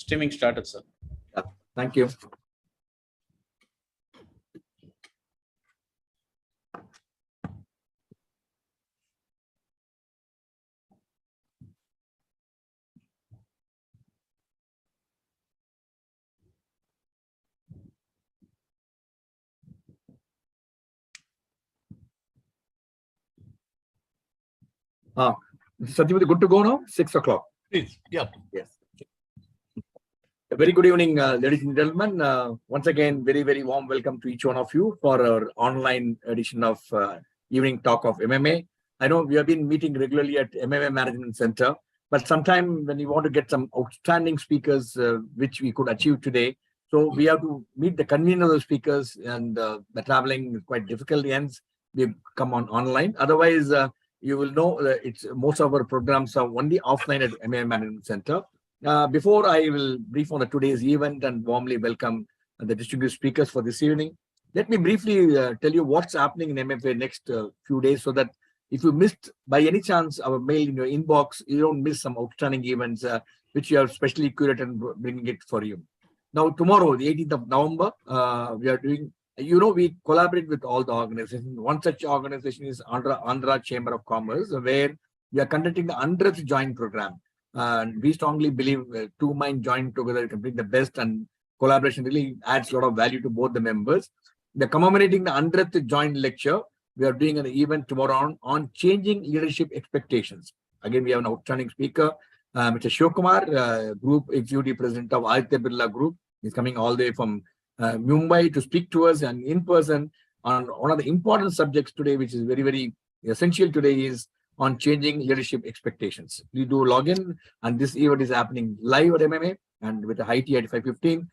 Streaming started, sir. Yeah, thank you. Satyavati, good to go now? 6 o'clock. Please, yeah. Yes. A very good evening, ladies and gentlemen. Once again, very, very warm welcome to each one of you for our online edition of Evening Talk of MMA. I know we have been meeting regularly at MMA Management Center, but sometime when you want to get some outstanding speakers, which we could achieve today, so we have to meet the convener of the speakers, and the traveling is quite difficult. Hence, we come on online. Otherwise, you will know that most of our programs are only offline at MMA Management Center. Before I will brief on today's event and warmly welcome the distinguished speakers for this evening, let me briefly tell you what's happening in MFA next few days, so that if you missed by any chance our mail in your inbox, you don't miss some outstanding events which you have specially curated and bringing it for you. Now, tomorrow, the 18th of November, we are doing, we collaborate with all the organizations. One such organization is Andhra Chamber of Commerce, where we are conducting the 100th joint program. And we strongly believe two minds joined together can bring the best, and collaboration really adds a lot of value to both the members. They're commemorating the 100th joint lecture. We are doing an event tomorrow on changing leadership expectations. Again, we have an outstanding speaker, Mr. Shivakumar, Group Executive President of Aditya Birla Group. He's coming all the way from Mumbai to speak to us and in person on one of the important subjects today, which is very, very essential today, is on changing leadership expectations. You do log in, and this event is happening live at MMA and with the high tea at 5:15.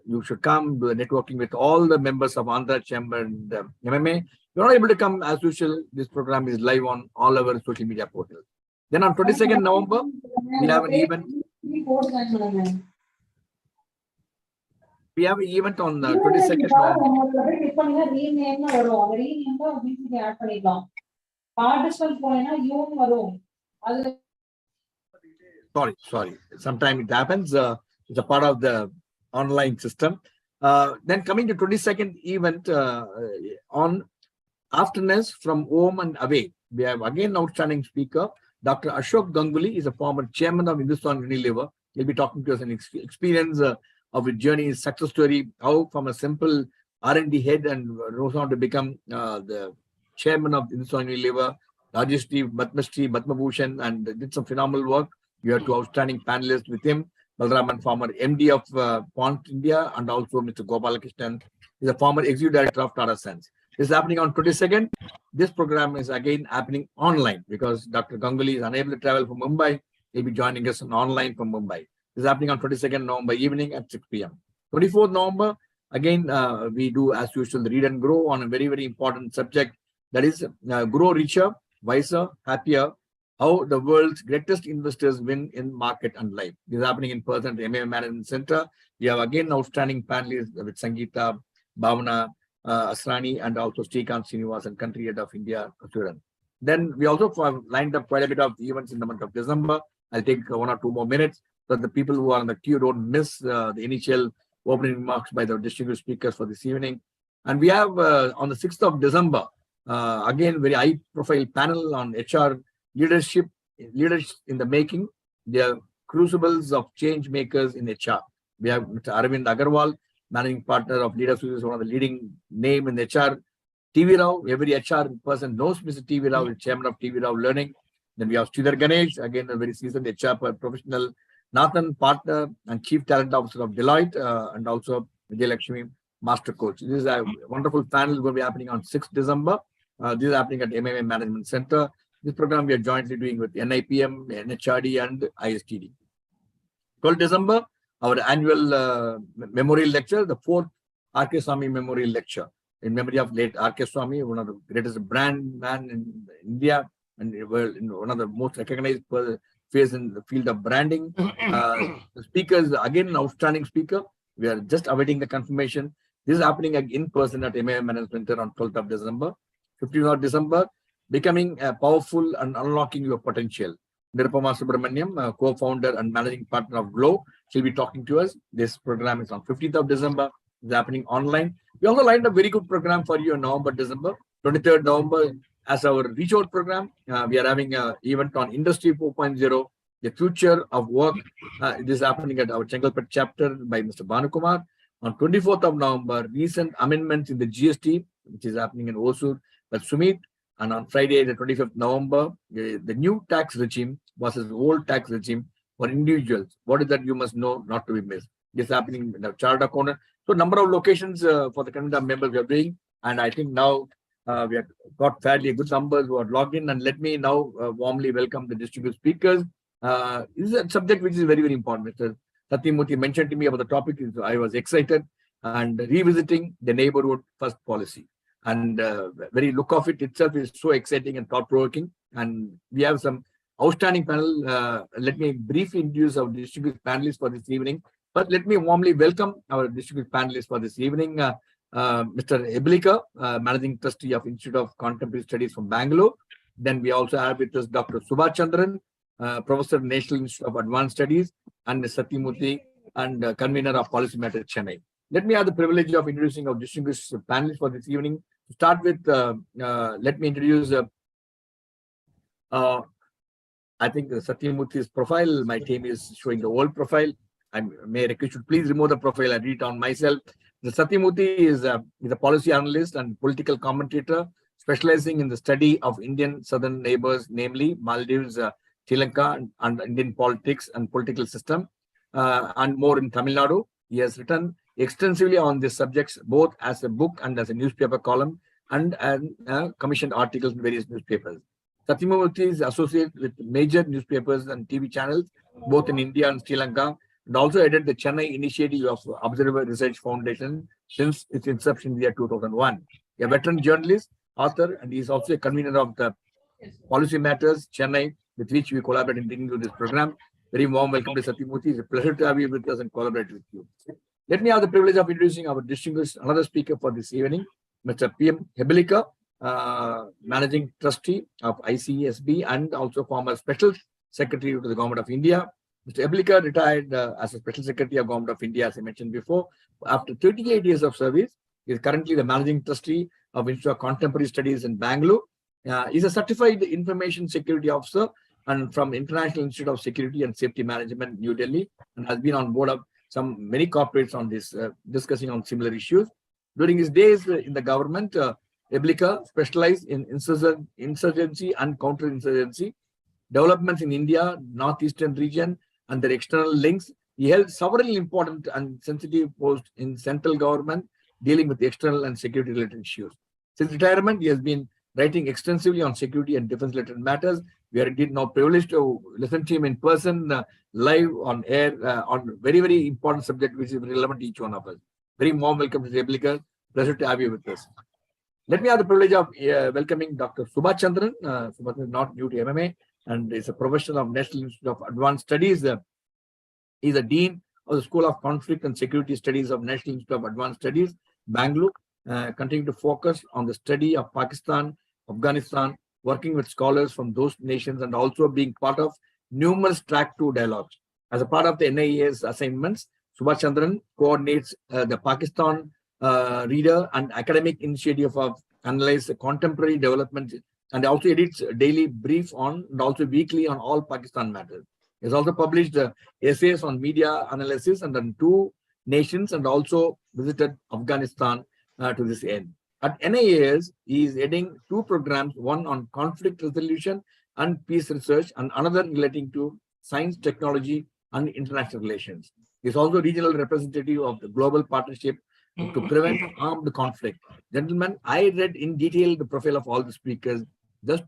You should come do the networking with all the members of Andhra Chamber and MMA. You're not able to come as usual. This program is live on all our social media portals. Then on 22nd November, we have an event. We have an event on 22nd November. Sorry. Sometimes it happens. It's a part of the online system. Then coming to 22nd event on afterness from home and away. We have again outstanding speaker. Dr. Ashok Ganguly is a former chairman of Hindustan Unilever. He'll be talking to us an experience of his journey, his success story, how from a simple R&D head and rose on to become the chairman of Hindustan Unilever, Rajeshri, Padmashri, Padma Bhushan, and did some phenomenal work. We have two outstanding panelists with him. Balraman, former MD of Pont India, and also Mr. Gopalakrishnan, is a former executive director of Tata Sons. This is happening on 22nd. This program is again happening online because Dr. Ganguly is unable to travel from Mumbai. He'll be joining us online from Mumbai. This is happening on 22nd November evening at 6 p.m. 24th November, again, we do as usual the read and grow on a very, very important subject. That is grow richer, wiser, happier, how the world's greatest investors win in market and life. This is happening in person at MMA Management Center. We have again outstanding panelists with Sangeeta, Bhavana, Asrani, and also Srikanth Srinivasan, country head of India, Sudan. Then we also have lined up quite a bit of events in the month of December. I'll take 1 or 2 more minutes so that the people who are on the queue don't miss the initial opening remarks by the distinguished speakers for this evening. And we have on the 6th of December, again, very high-profile panel on HR leadership, leaders in the making, the crucibles of change makers in HR. We have Mr. Arvind Agarwal, managing partner of Leaders, who is one of the leading name in HR. TV Rao, every HR person knows Mr. TV Rao, the chairman of TV Rao Learning. Then we have Sridhar Ganesh, again a very seasoned HR professional. Nathan, partner and chief talent officer of Deloitte, and also Vijay Lakshmi, master coach. This is a wonderful panel going to be happening on 6th December. This is happening at MMA Management Center. This program we are jointly doing with NIPM, NHRD, and ISTD. 12th December, our annual memorial lecture, the 4th R.K. Swamy Memorial Lecture, in memory of late R.K. Swamy, one of the greatest brand man in India, and one of the most recognized face in the field of branding. The speaker is again an outstanding speaker. We are just awaiting the confirmation. This is happening in person at MMA Management Center on 12th of December. 15th of December, becoming powerful and unlocking your potential. Nirupama Subramaniam, co-founder and managing partner of Glow, She'll be talking to us. This program is on 15th of December. It's happening online. We also lined a very good program for you in November, December. 23rd November as our Reach Out program. We are having an event on Industry 4.0, the future of work. This is happening at our Chengalpet chapter by Mr. Bhanukumar. On 24th of November, recent amendments in the GST, which is happening in Osur by Sumit. And on Friday, the 25th November, the new tax regime versus old tax regime for individuals. What is that you must know not to be missed? This is happening in the Charter Corner. So number of locations for the Canada members we are doing. And I think now we have got fairly good numbers who are logged in. And let me now warmly welcome the distinguished speakers. This is a subject which is very, very important. Mr. Satyamurthy mentioned to me about the topic. I was excited and revisiting the neighborhood first policy. And very look of it itself is so exciting and thought-provoking. And we have some outstanding panel. Let me briefly introduce our distinguished panelists for this evening. But let me warmly welcome our distinguished panelists for this evening. Mr. Heblikar, Managing Trustee of Institute of Contemporary Studies from Bangalore. Then we also have with us Dr. Suba Chandran, Professor of National Institute of Advanced Studies, and Satyamurthy, and Convener of Policy Matters, Chennai. Let me have the privilege of introducing our distinguished panelists for this evening. To start with, let me introduce, I think Satyamurthy's profile. My team is showing the old profile. I may request you please remove the profile. I read it on myself. The Satyamurthy is a policy analyst and political commentator specializing in the study of Indian southern neighbors, namely Maldives, Sri Lanka, and Indian politics and political system, and more in Tamil Nadu. He has written extensively on these subjects, both as a book and as a newspaper column, and commissioned articles in various newspapers. Satyamurthy is associated with major newspapers and TV channels, both in India and Sri Lanka, and also headed the Chennai initiative of Observer Research Foundation since its inception in the year 2001. A veteran journalist, author, and he is also a convener of the Policy Matters, Chennai, with which we collaborate in bringing you this program. Very warm welcome to Satyamurthy. It's a pleasure to have you with us and collaborate with you. Let me have the privilege of introducing our distinguished another speaker for this evening, Mr. P.M. Heblikar, Managing Trustee of ICSB and also former Special Secretary to the Government of India. Mr. Heblikar retired as a Special Secretary of Government of India, as I mentioned before. After 38 years of service, he is currently the Managing Trustee of Institute of Contemporary Studies in Bangalore. He is a certified information security officer and from International Institute of Security and Safety Management, New Delhi, and has been on board of many corporates on this, discussing on similar issues. During his days in the government, Heblikar specialized in insurgency and counterinsurgency, developments in India, northeastern region, and their external links. He held several important and sensitive posts in central government dealing with external and security related issues. Since retirement, he has been writing extensively on security and defense related matters. We are indeed now privileged to listen to him in person, live on air, on very, very important subject which is relevant to each one of us. Very warm welcome to Heblikar. Pleasure to have you with us. Let me have the privilege of welcoming Dr. Suba Chandran. Suba is not new to MMA and is a professor of National Institute of Advanced Studies. He is a Dean of the School of Conflict and Security Studies of National Institute of Advanced Studies, Bangalore, continuing to focus on the study of Pakistan, Afghanistan, working with scholars from those nations and also being part of numerous track 2 dialogues. As a part of the NIAS assignments, Suba Chandran coordinates the Pakistan Reader and Academic Initiative of analyze the contemporary developments and also edits daily brief on and also weekly on all Pakistan matters. He has also published essays on media analysis and on 2 nations and also visited Afghanistan to this end. At NIAS, he is heading 2 programs, one on conflict resolution and peace research and another relating to science, technology, and international relations. He is also regional representative of the Global Partnership to Prevent Armed Conflict. Gentlemen, I read in detail the profile of all the speakers just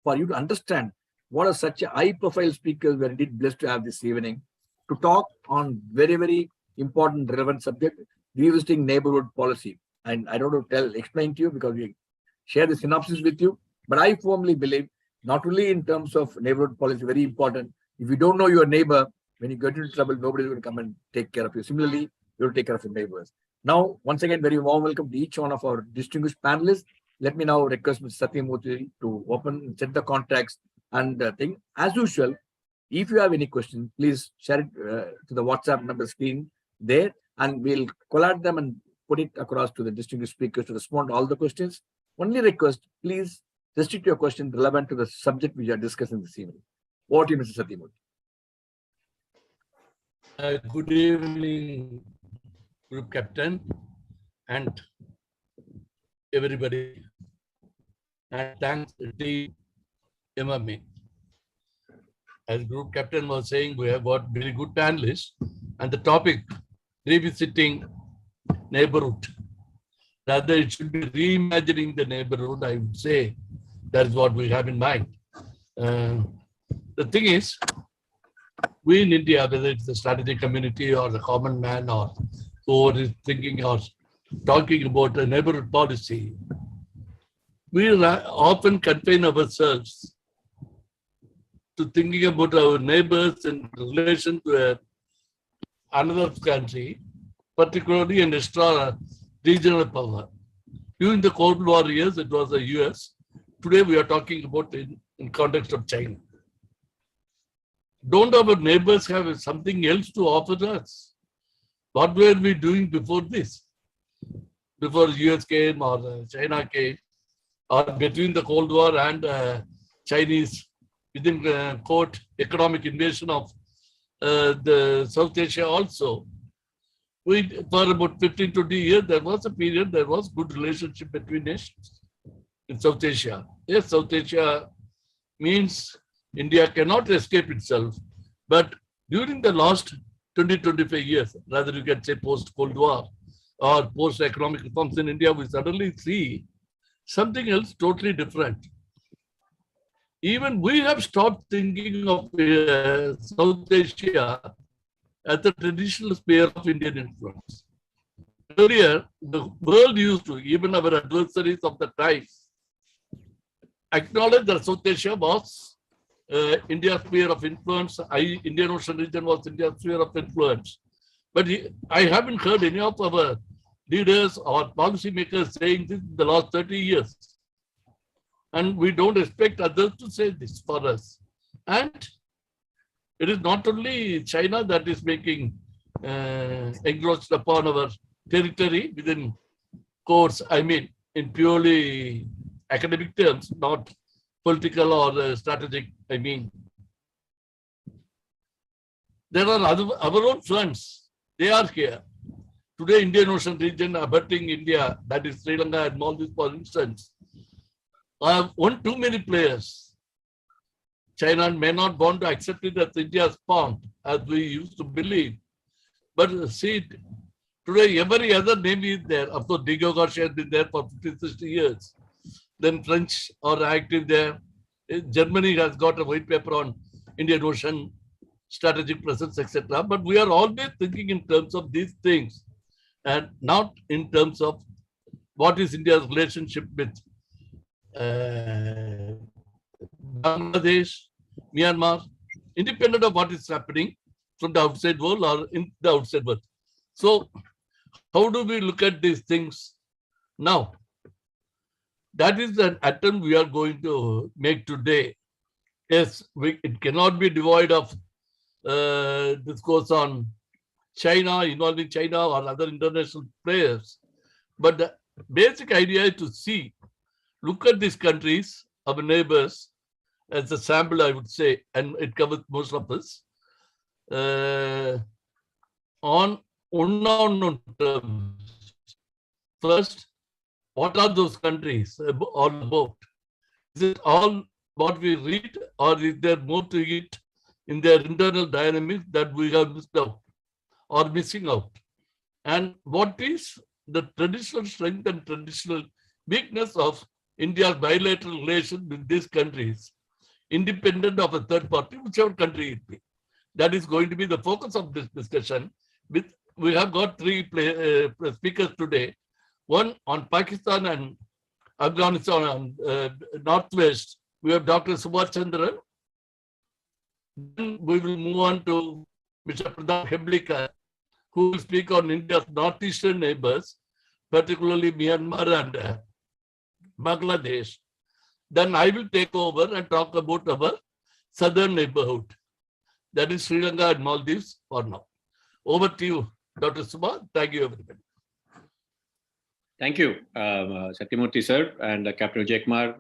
for you to understand what are such a high-profile speakers we are indeed blessed to have this evening to talk on very, very important, relevant subject, revisiting neighborhood policy. And I don't want to explain to you because we share the synopsis with you, but I firmly believe not only in terms of neighborhood policy, very important. If you don't know your neighbor, when you get into trouble, nobody will come and take care of you. Similarly, you will take care of your neighbors. Now, once again, very warm welcome to each one of our distinguished panelists. Let me now request Mr. Satyamurthy to open, set the context and thing. As usual, If you have any question, please share it to the WhatsApp number screen there, and we'll collate them and put it across to the distinguished speakers to respond to all the questions. Only request, please restrict your question relevant to the subject we are discussing this evening. Over to you, Mr. Satyamurthy. Good evening, Group Captain and everybody. And thanks team MMA. As Group Captain was saying, we have got very good panelists, and the topic, revisiting neighborhood. Rather, it should be reimagining the neighborhood, I would say. That is what we have in mind. The thing is, we in India, whether it's the strategic community or the common man or who is thinking or talking about a neighborhood policy, we often confine ourselves to thinking about our neighbors in relation to another country, particularly an extra regional power. During the Cold War years, it was the US. Today, we are talking about in context of China. Don't our neighbors have something else to offer us? What were we doing before this? Before US came or China came, or between the Cold War and Chinese within quote economic invasion of the South Asia also. For about 15, 20 years, there was a period, there was good relationship between nations in South Asia. Yes, South Asia means India cannot escape itself. But during the last 20, 25 years, rather you can say post-Cold War or post-economic reforms in India, we suddenly see something else totally different. Even we have stopped thinking of South Asia as the traditional sphere of Indian influence. Earlier, the world used to, even our adversaries of the time, acknowledge that South Asia was India's sphere of influence. Indian Ocean region was India's sphere of influence. But I haven't heard any of our leaders or policymakers saying this in the last 30 years. And we don't expect others to say this for us. And it is not only China that is making encroached upon our territory within courts, I mean, in purely academic terms, not political or strategic, I mean. There are our own fronts. They are here. Today, Indian Ocean region abutting India, that is Sri Lanka and Maldives, for instance, have one too many players. China may not want to accept it as India's pawn, as we used to believe. But see, today every other navy is there. Of course, Diego Garcia has been there for 50, 60 years. Then French are active there. Germany has got a white paper on Indian Ocean strategic presence, etc. But we are always thinking in terms of these things and not in terms of what is India's relationship with Bangladesh, Myanmar, independent of what is happening from the outside world or in the outside world. So, how do we look at these things now? That is an attempt we are going to make today. Yes, it cannot be devoid of discourse on China, involving China or other international players. But the basic idea is to see, look at these countries, our neighbors, as a sample, I would say, and it covers most of us, on unknown terms. First, what are those countries all about? Is it all what we read, or is there more to it in their internal dynamics that we have missed out or missing out? And what is the traditional strength and traditional weakness of India's bilateral relation with these countries, independent of a third party, whichever country it be? That is going to be the focus of this discussion. We have got three speakers today. One on Pakistan and Afghanistan and Northwest. We have Dr. Suba Chandran. Then we will move on to Mr. Heblikar, who will speak on India's northeastern neighbors, particularly Myanmar and Bangladesh. Then I will take over and talk about our southern neighborhood. That is Sri Lanka and Maldives for now. Over to you, Dr. Suba. Thank you, everybody. Thank you, Satyamurthy sir and Captain Jayakumar,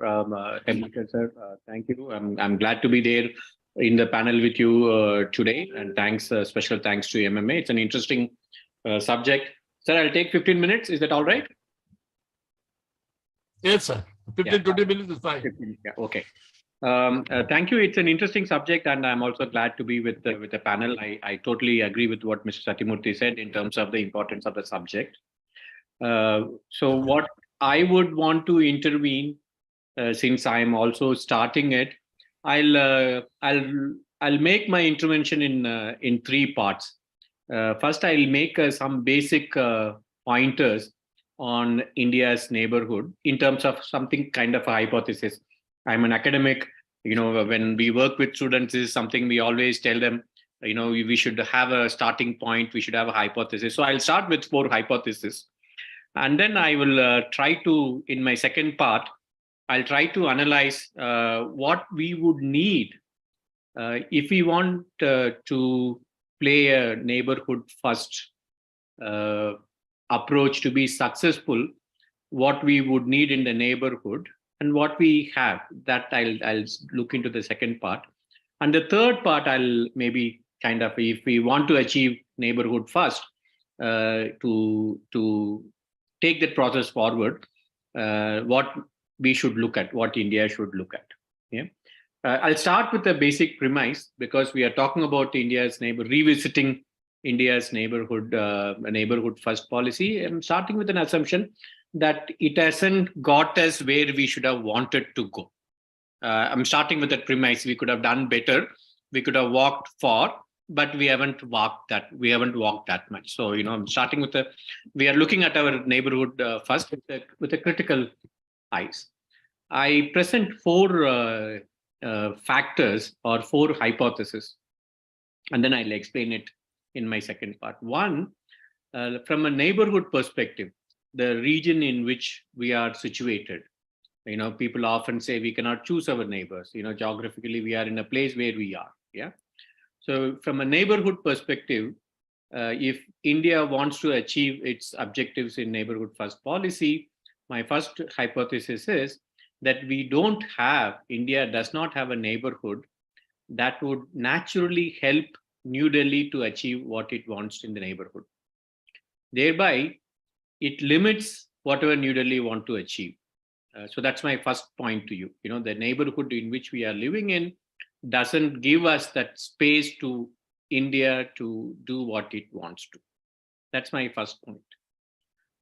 Heblikar sir. Thank you. I'm glad to be there in the panel with you today, and thanks, special thanks to MMA. It's an interesting subject. Sir, I'll take 15 minutes. Is that all right? Yes, sir. 20 minutes is fine. 15, yeah, okay. Thank you. It's an interesting subject, and I'm also glad to be with the panel. I totally agree with what Mr. Satyamurthy said in terms of the importance of the subject. So what I would want to intervene, since I'm also starting it, I'll make my intervention in three parts. First, I'll make some basic pointers on India's neighborhood in terms of something kind of a hypothesis. I'm an academic. When we work with students, this is something we always tell them. We should have a starting point. We should have a hypothesis. So I'll start with 4 hypotheses. And then I will try to, in my second part, I'll try to analyze what we would need if we want to play a neighborhood first approach to be successful, what we would need in the neighborhood and what we have. That I'll look into the second part. And the third part, I'll maybe kind of, if we want to achieve neighborhood first, to take that process forward, what we should look at, what India should look at. Yeah, I'll start with the basic premise, because we are talking about revisiting India's neighborhood first policy. I'm starting with an assumption that it hasn't got us where we should have wanted to go. I'm starting with that premise. We could have done better. We could have walked far, but we haven't walked that much. So, I'm starting with we are looking at our neighborhood first with a critical eyes. I present 4 factors or 4 hypotheses, and then I'll explain it in my second part. One, from a neighborhood perspective, the region in which we are situated. People often say we cannot choose our neighbors. Geographically, we are in a place where we are. Yeah. So from a neighborhood perspective, if India wants to achieve its objectives in neighborhood first policy, my first hypothesis is that India does not have a neighborhood that would naturally help New Delhi to achieve what it wants in the neighborhood. Thereby, it limits whatever New Delhi want to achieve. So that's my first point to you. The neighborhood in which we are living in doesn't give us that space to India to do what it wants to. That's my first point.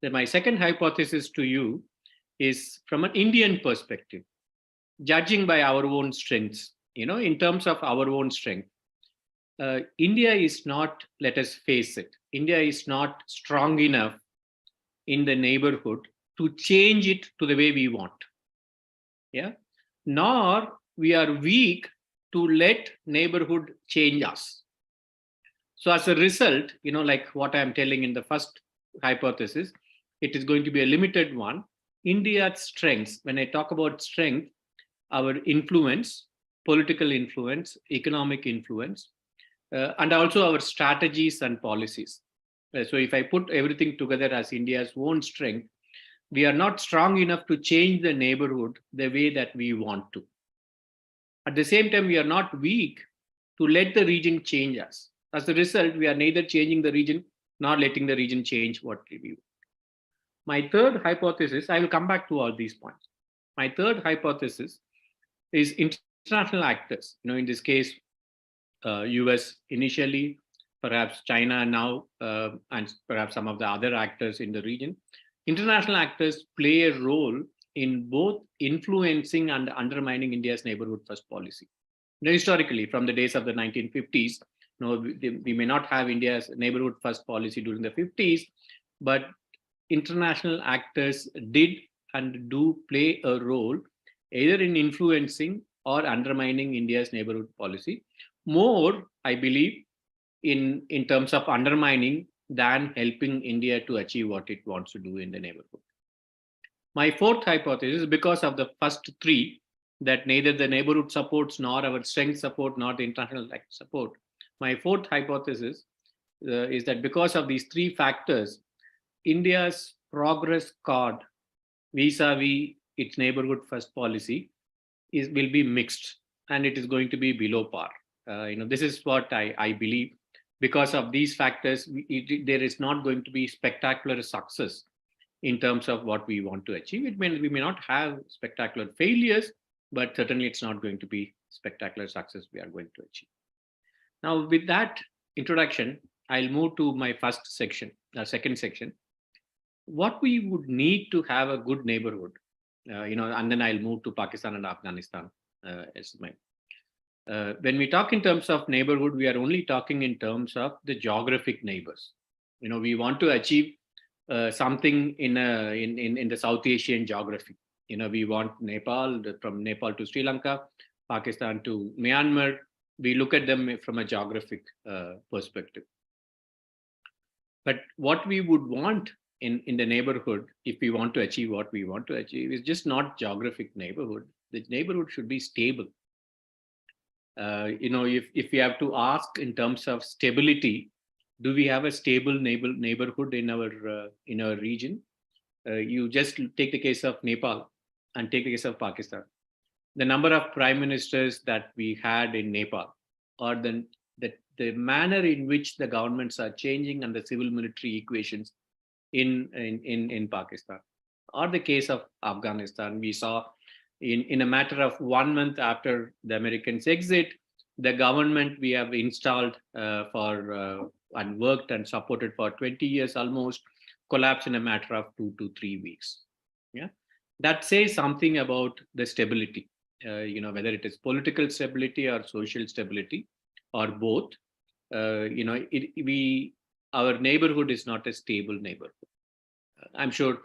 Then my second hypothesis to you is from an Indian perspective, judging by our own strengths, in terms of our own strength. India is not, let us face it, India is not strong enough in the neighborhood to change it to the way we want. Yeah. Nor we are weak to let neighborhood change us. So as a result, like what I'm telling in the first hypothesis, it is going to be a limited one. India's strengths, when I talk about strength, our influence, political influence, economic influence, and also our strategies and policies. So if I put everything together as India's own strength, we are not strong enough to change the neighborhood the way that we want to. At the same time, we are not weak to let the region change us. As a result, we are neither changing the region nor letting the region change what we want. My third hypothesis, I will come back to all these points. My third hypothesis is international actors. In this case, US initially, perhaps China now, and perhaps some of the other actors in the region. International actors play a role in both influencing and undermining India's neighborhood first policy. Historically, from the days of the 1950s, we may not have India's neighborhood first policy during the 50s, but international actors did and do play a role either in influencing or undermining India's neighborhood policy. More, I believe, in terms of undermining than helping India to achieve what it wants to do in the neighborhood. My fourth hypothesis, because of the first 3, that neither the neighborhood supports nor our strength support nor the international support, My fourth hypothesis is that because of these three factors, India's progress card vis-a-vis its neighborhood first policy will be mixed, and it is going to be below par. This is what I believe. Because of these factors, there is not going to be spectacular success in terms of what we want to achieve. We may not have spectacular failures, but certainly it's not going to be spectacular success we are going to achieve. Now, with that introduction, I'll move to my second section. What we would need to have a good neighborhood, and then I'll move to Pakistan and Afghanistan as my. When we talk in terms of neighborhood, we are only talking in terms of the geographic neighbors. We want to achieve something in the South Asian geography. We want Nepal, from Nepal to Sri Lanka, Pakistan to Myanmar. We look at them from a geographic perspective. But what we would want in the neighborhood, if we want to achieve what we want to achieve, is just not geographic neighborhood. The neighborhood should be stable. If we have to ask in terms of stability, do we have a stable neighborhood in our region? You just take the case of Nepal and take the case of Pakistan. The number of prime ministers that we had in Nepal, or the manner in which the governments are changing and the civil military equations in Pakistan, or the case of Afghanistan, we saw in a matter of 1 month after the Americans' exit, the government we have installed and worked and supported for 20 years almost collapsed in a matter of 2 to 3 weeks. Yeah, that says something about the stability. Whether it is political stability or social stability or both. Our neighborhood is not a stable neighborhood. I'm sure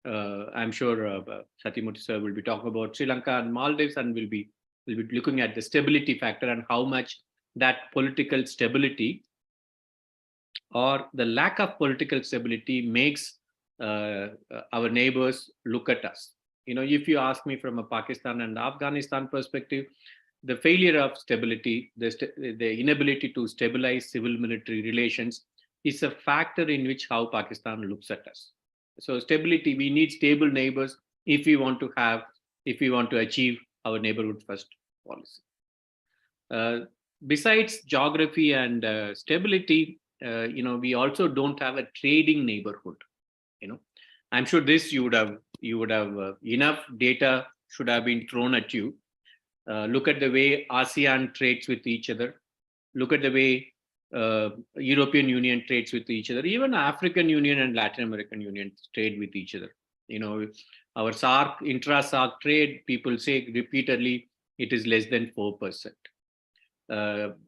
Satyamurthy sir will be talking about Sri Lanka and Maldives, and we'll be looking at the stability factor and how much that political stability or the lack of political stability makes our neighbors look at us. If you ask me from a Pakistan and Afghanistan perspective, the failure of stability, the inability to stabilize civil military relations is a factor in which how Pakistan looks at us. So stability, we need stable neighbors if we want to achieve our neighborhood first policy. Besides geography and stability, we also don't have a trading neighborhood. I'm sure this you would have enough data should have been thrown at you. Look at the way ASEAN trades with each other. Look at the way European Union trades with each other. Even African Union and Latin American Union trade with each other. Our SAARC, intra-SAARC trade, people say repeatedly, it is less than 4%.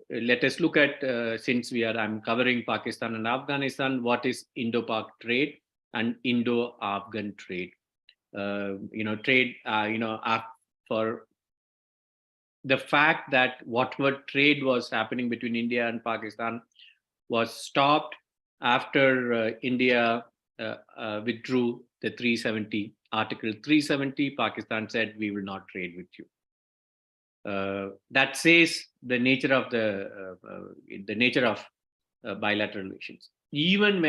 Let us look at, since I'm covering Pakistan and Afghanistan, what is Indo-Pak trade and Indo-Afghan trade. For the fact that whatever trade was happening between India and Pakistan was stopped after India withdrew the 370, Article 370, Pakistan said, we will not trade with you. That says the nature of bilateral relations. Even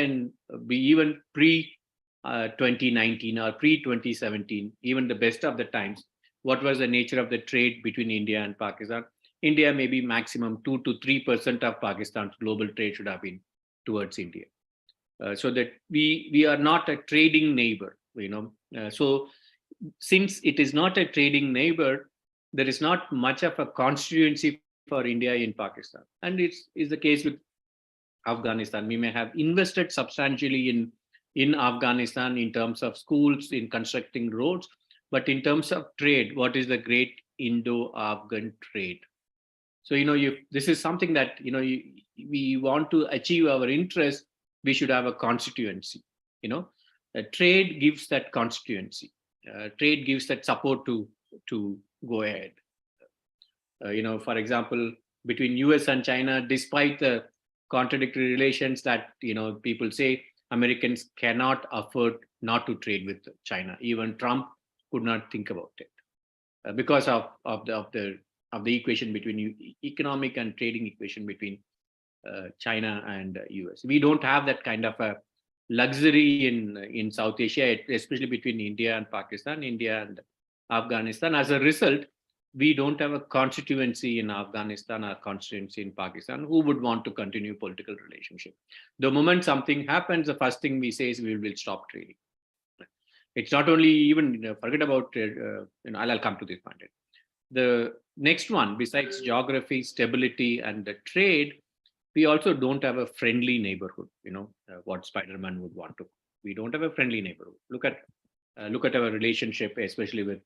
pre 2019 or pre 2017, even the best of the times, what was the nature of the trade between India and Pakistan? India maybe maximum 2 to 3% of Pakistan's global trade should have been towards India. So that we are not a trading neighbor, So since it is not a trading neighbor, there is not much of a constituency for India in Pakistan. And it's the case with Afghanistan. We may have invested substantially in Afghanistan in terms of schools, in constructing roads, but in terms of trade, what is the great Indo-Afghan trade? So, this is something that, we want to achieve our interest, we should have a constituency. Trade gives that constituency. Trade gives that support to go ahead. For example, between US and China, despite the contradictory relations that, people say, Americans cannot afford not to trade with China. Even Trump could not think about it because of the equation between economic and trading equation between China and US. We don't have that kind of a luxury in South Asia, especially between India and Pakistan, India and Afghanistan. As a result, we don't have a constituency in Afghanistan or constituency in Pakistan who would want to continue political relationship. The moment something happens, the first thing we say is we will stop trading. It's not only even, forget about, I'll come to this point. The next one, besides geography, stability, and the trade, we also don't have a friendly neighborhood, what Spider-Man would want to. We don't have a friendly neighborhood. Look at our relationship, especially with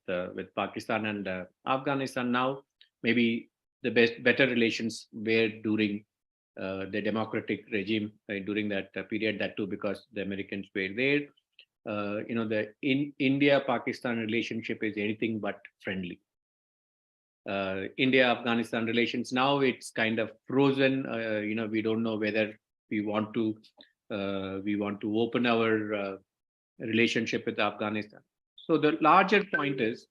Pakistan and Afghanistan now. Maybe the better relations were during the democratic regime, during that period, that too because the Americans were there. The India-Pakistan relationship is anything but friendly. India-Afghanistan relations, now it's kind of frozen. We don't know whether we want to open our relationship with Afghanistan. So the larger point is,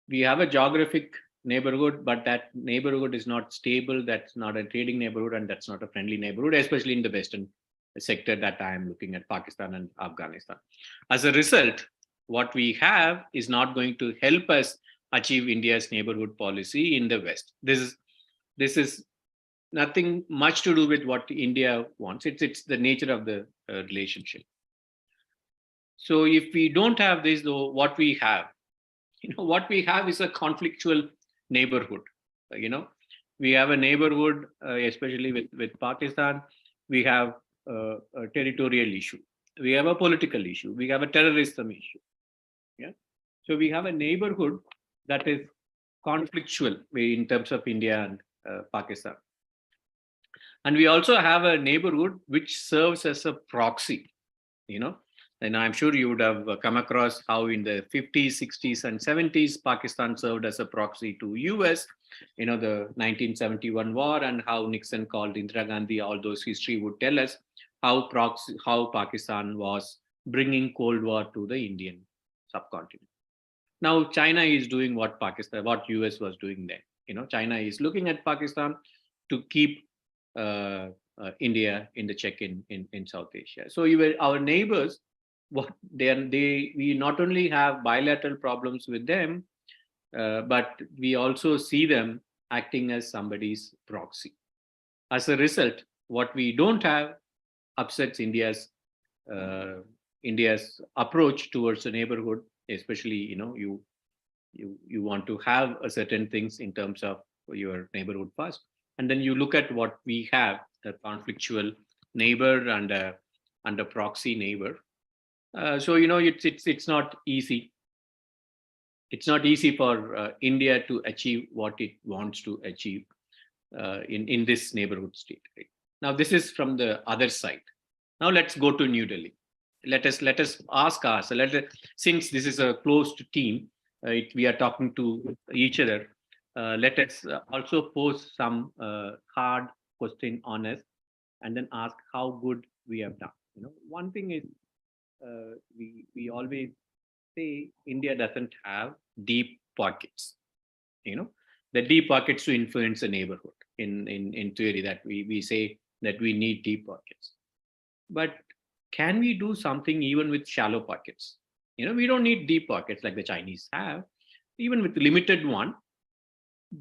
we have a geographic neighborhood, but that neighborhood is not stable. That's not a trading neighborhood, and that's not a friendly neighborhood, especially in the Western sector that I am looking at, Pakistan and Afghanistan. As a result, what we have is not going to help us achieve India's neighborhood policy in the West. This is nothing much to do with what India wants. It's the nature of the relationship. So if we don't have this, though, what we have is a conflictual neighborhood. We have a neighborhood, especially with Pakistan. We have a territorial issue. We have a political issue. We have a terrorism issue. Yeah. So we have a neighborhood that is conflictual in terms of India and Pakistan. And we also have a neighborhood which serves as a proxy, And I'm sure you would have come across how in the 50s, 60s, and 70s, Pakistan served as a proxy to US, the 1971 war, and how Nixon called Indira Gandhi. All those history would tell us how Pakistan was bringing Cold War to the Indian subcontinent. Now China is doing what US was doing then. China is looking at Pakistan to keep India in the check in South Asia. So our neighbors, we not only have bilateral problems with them, but we also see them acting as somebody's proxy. As a result, what we don't have upsets India's approach towards the neighborhood, especially you want to have a certain things in terms of your neighborhood first, and then you look at what we have: a conflictual neighbor and a proxy neighbor. So it's not easy. It's not easy for India to achieve what it wants to achieve in this neighborhood state. Right? Now this is from the other side. Now let's go to New Delhi. Let us ask ourselves. Since this is a closed team, we are talking to each other. Let us also pose some hard question on us, and then ask how good we have done. One thing is, we always say India doesn't have deep pockets. The deep pockets to influence a neighborhood. In theory, that we say that we need deep pockets, but can we do something even with shallow pockets? We don't need deep pockets like the Chinese have. Even with limited one,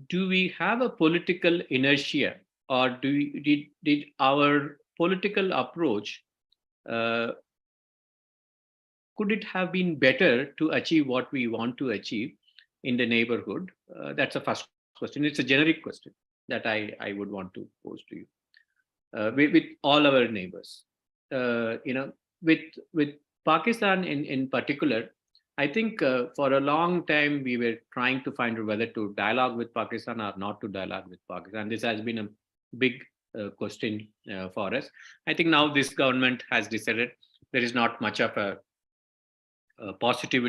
do we have a political inertia, or did our political approach, could it have been better to achieve what we want to achieve in the neighborhood? That's the first question. It's a generic question that I would want to pose to you. With all our neighbors, with Pakistan in particular, I think for a long time we were trying to find whether to dialogue with Pakistan or not to dialogue with Pakistan. This has been a big question for us. I think now this government has decided there is not much of a positive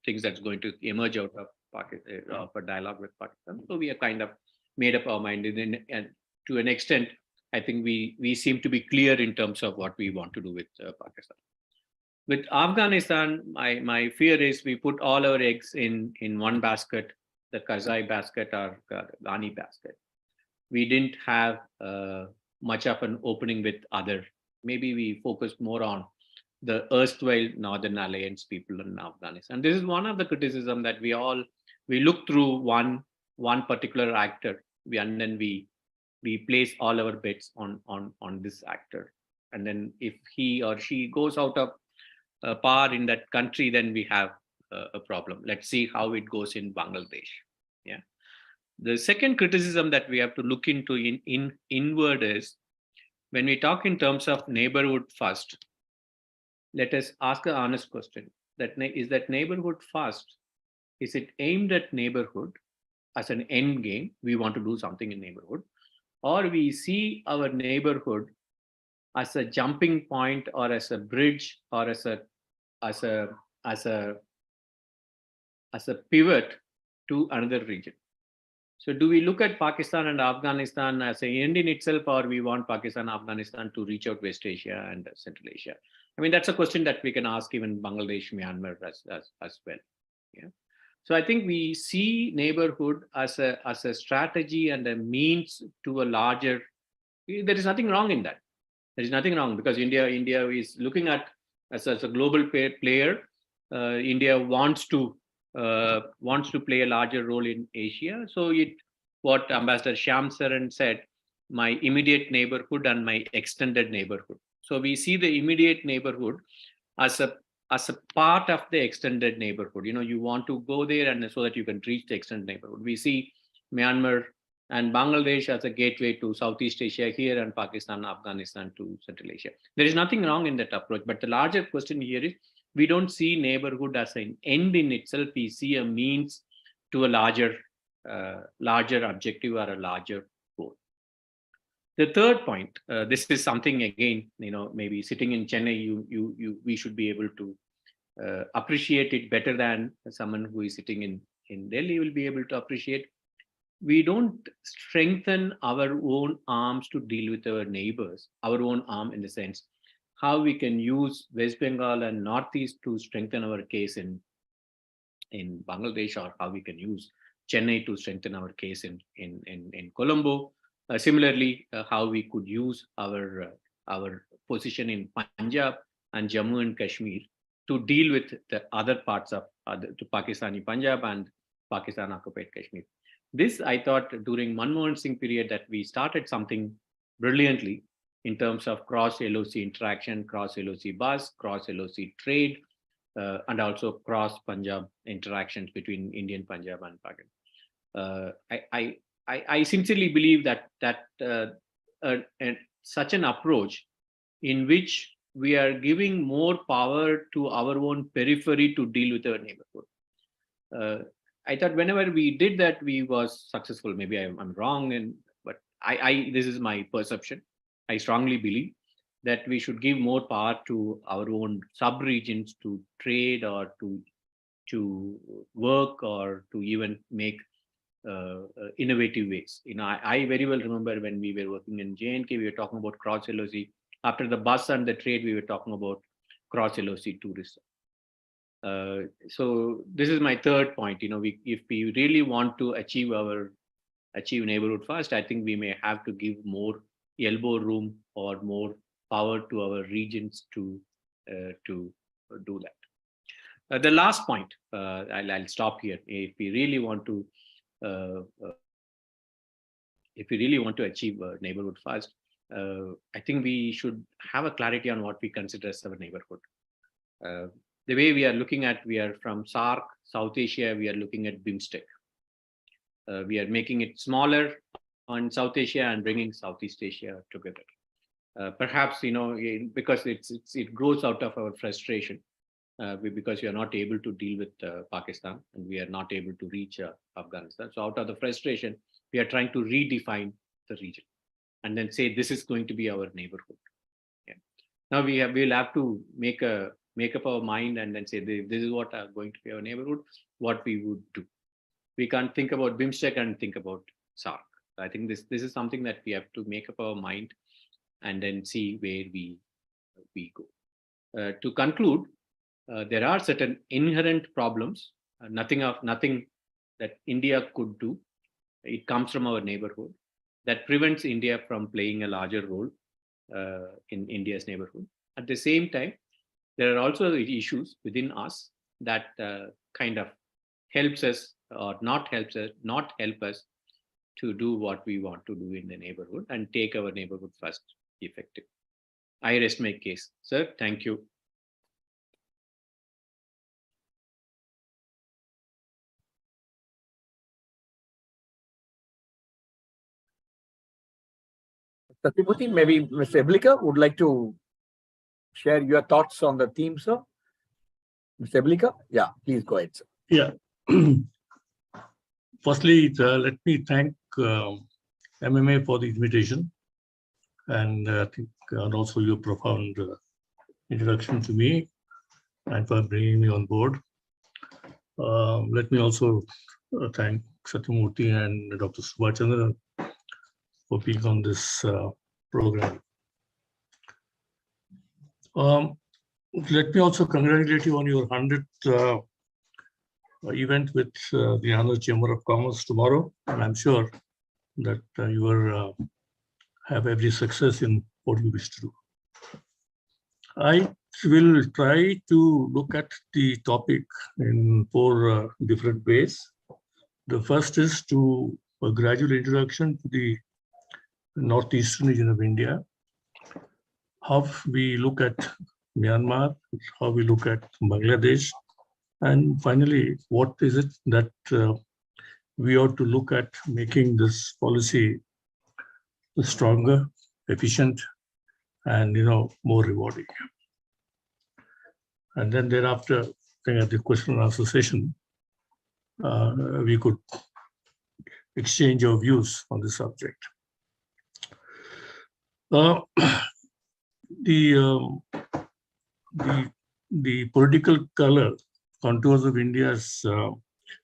things that's going to emerge out of a dialogue with Pakistan. So we are kind of made up our mind, and to an extent, I think we seem to be clear in terms of what we want to do with Pakistan. With Afghanistan, my fear is we put all our eggs in one basket, the Karzai basket or Ghani basket. we didn't have much of an opening with other. Maybe we focused more on the erstwhile Northern Alliance people in Afghanistan. This is one of the criticism that we look through one particular actor, and then we place all our bets on this actor, and then if he or she goes out of par in that country, then we have a problem. Let's see how it goes in Bangladesh. Yeah. The second criticism that we have to look into in inward is, when we talk in terms of neighborhood first, let us ask an honest question: is that neighborhood first? Is it aimed at neighborhood as an end game? We want to do something in neighborhood, or we see our neighborhood as a jumping point, or as a bridge, or as a pivot to another region. So do we look at Pakistan and Afghanistan as an end in itself, or we want Pakistan, Afghanistan to reach out West Asia and Central Asia? I mean, that's a question that we can ask even Bangladesh, Myanmar as well. Yeah. So I think we see neighborhood as a strategy and a means to a larger. There is nothing wrong in that. There is nothing wrong, because India is looking at as a global player. India wants to play a larger role in Asia. So what Ambassador Shyam Saran said, my immediate neighborhood and my extended neighborhood. So we see the immediate neighborhood as a part of the extended neighborhood. You want to go there, and so that you can reach the extended neighborhood. We see Myanmar and Bangladesh as a gateway to Southeast Asia here, and Pakistan, Afghanistan to Central Asia. There is nothing wrong in that approach. But the larger question here is, we don't see neighborhood as an end in itself. We see a means to a larger objective or a larger goal. The third point, this is something again, maybe sitting in Chennai, we should be able to appreciate it better than someone who is sitting in Delhi will be able to appreciate. We don't strengthen our own arms to deal with our neighbors, our own arm in the sense how we can use West Bengal and Northeast to strengthen our case in Bangladesh, or how we can use Chennai to strengthen our case in Colombo. Similarly, how we could use our position in Punjab and Jammu and Kashmir to deal with the other parts of to Pakistani Punjab and Pakistan occupied Kashmir. This, I thought, during Manmohan Singh period, that we started something brilliantly in terms of cross-LOC interaction, cross-LOC bus, cross-LOC trade, and also cross-Punjab interactions between Indian Punjab and Pakistan. I sincerely believe that such an approach in which we are giving more power to our own periphery to deal with our neighborhood. I thought whenever we did that, we was successful. Maybe I'm wrong, but this is my perception. I strongly believe that we should give more power to our own sub-regions to trade, or to work, or to even make innovative ways. I very well remember when we were working in J&K, we were talking about cross-LOC. After the bus and the trade, we were talking about cross-LOC tourism. So this is my third point. If we really want to achieve neighborhood first, I think we may have to give more elbow room or more power to our regions to do that. The last point, I'll stop here. If we really want to achieve neighborhood first, I think we should have a clarity on what we consider as our neighborhood. The way we are from SAARC, South Asia, we are looking at BIMSTEC. We are making it smaller on South Asia and bringing Southeast Asia together. Perhaps, because it grows out of our frustration, because we are not able to deal with Pakistan, and we are not able to reach Afghanistan. So out of the frustration, we are trying to redefine the region and then say, this is going to be our neighborhood. Yeah. Now we'll have to make up our mind and then say, this is what are going to be our neighborhood, what we would do. We can't think about BIMSTEC and think about SAARC. I think this is something that we have to make up our mind and then see where we go. To conclude, there are certain inherent problems, nothing that India could do. It comes from our neighborhood. that prevents India from playing a larger role in India's neighborhood. At the same time, there are also issues within us that kind of helps us or not help us to do what we want to do in the neighborhood and take our neighborhood first effective. I rest my case. Sir, thank you. Satipati, maybe Mr. Heblikar would like to share your thoughts on the theme, sir. Mr. Heblikar? Yeah, please go ahead, sir. Yeah. Firstly, let me thank MMA for the invitation, and I think and also your profound introduction to me and for bringing me on board. Let me also thank Satyamurthy and Dr. Suba Chandran for being on this program. Let me also congratulate you on your 100th event with the Andhra Chamber of Commerce tomorrow, and I'm sure that you will have every success in what you wish to do. I will try to look at the topic in 4 different ways. The first is to a gradual introduction to the northeastern region of India, how we look at Myanmar, how we look at Bangladesh, and finally, what is it that we ought to look at making this policy stronger, efficient, and more rewarding. And then thereafter, I think at the question and answer session, we could exchange our views on the subject. The political color contours of India's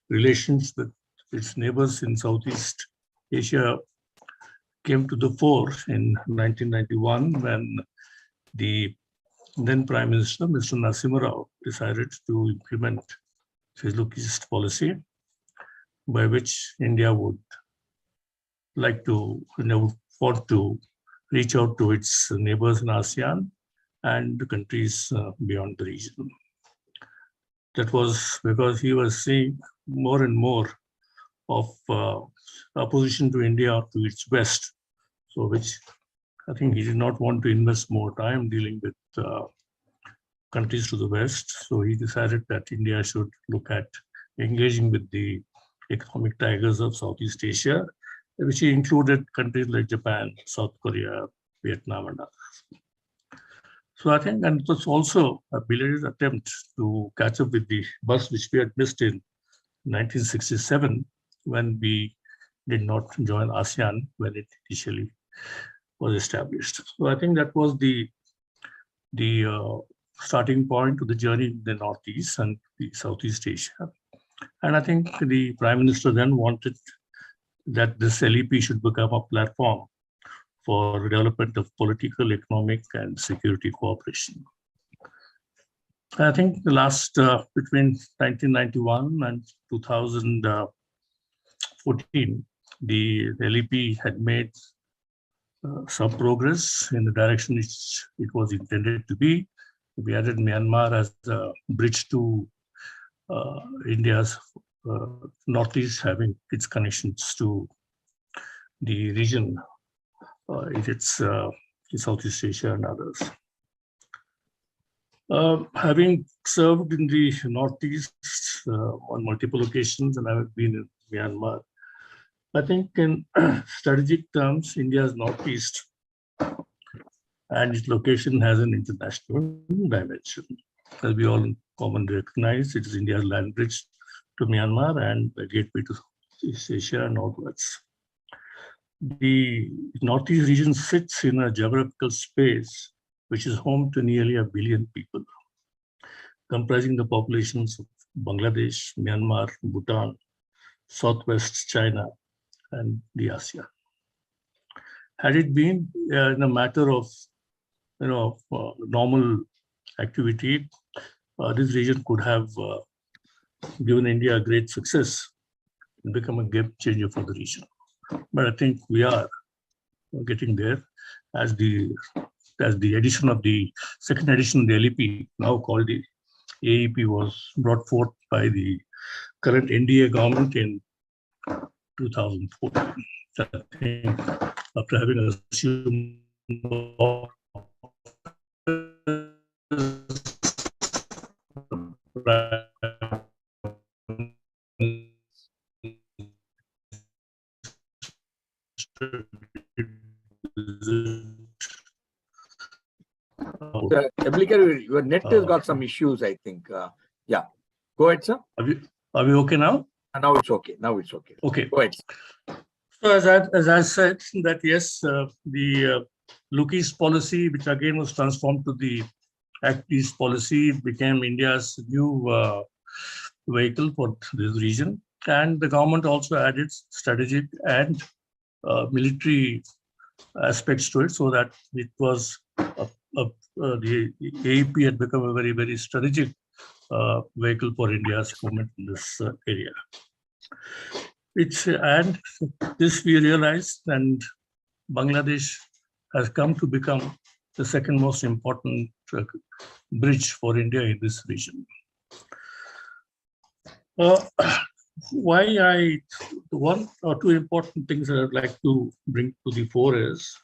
relations with its neighbors in Southeast Asia came to the fore in 1991 when the then Prime Minister, Mr. Narasimha Rao, decided to implement his Look East policy, by which India would like to, want to reach out to its neighbors in ASEAN and the countries beyond the region. That was because he was seeing more and more of opposition to India to its west, so which I think he did not want to invest more time dealing with countries to the west. So he decided that India should look at engaging with the economic tigers of Southeast Asia, which included countries like Japan, South Korea, Vietnam, and others. So I think, and it was also a belated attempt to catch up with the bus which we had missed in 1967 when we did not join ASEAN when it initially was established. So I think that was the starting point to the journey in the Northeast and the Southeast Asia. And I think the Prime Minister then wanted that this LEP should become a platform for development of political, economic, and security cooperation. I think the last, between 1991 and 2014, the LEP had made some progress in the direction it was intended to be. We added Myanmar as a bridge to India's Northeast, having its connections to the region, its Southeast Asia and others. Having served in the Northeast on multiple occasions, and I've been in Myanmar, I think in strategic terms, India's Northeast and its location has an international dimension. As we all commonly recognize, it is India's land bridge to Myanmar and a gateway to Southeast Asia and onwards. The Northeast region sits in a geographical space which is home to nearly 1 billion people, comprising the populations of Bangladesh, Myanmar, Bhutan, Southwest China, and the ASEAN. Had it been in a matter of normal activity, this region could have given India a great success and become a game changer for the region. But I think we are getting there as the edition of the second edition of the LEP, now called the AEP, was brought forth by the current NDA government in 2014. I think after having assumed Heblikar, your net has got some issues, I think. Yeah. Go ahead, sir. Are we okay now? Now it's okay. Now it's okay. Okay. Go ahead. So as I said, that yes, the Look-East policy, which again was transformed to the Act-East policy, became India's new vehicle for this region. And the government also added strategic and military aspects to it, so that it was the AEP had become a very, very strategic vehicle for India's movement in this area. And this we realized, and Bangladesh has come to become the second most important bridge for India in this region. One or two important things that I'd like to bring to the fore is,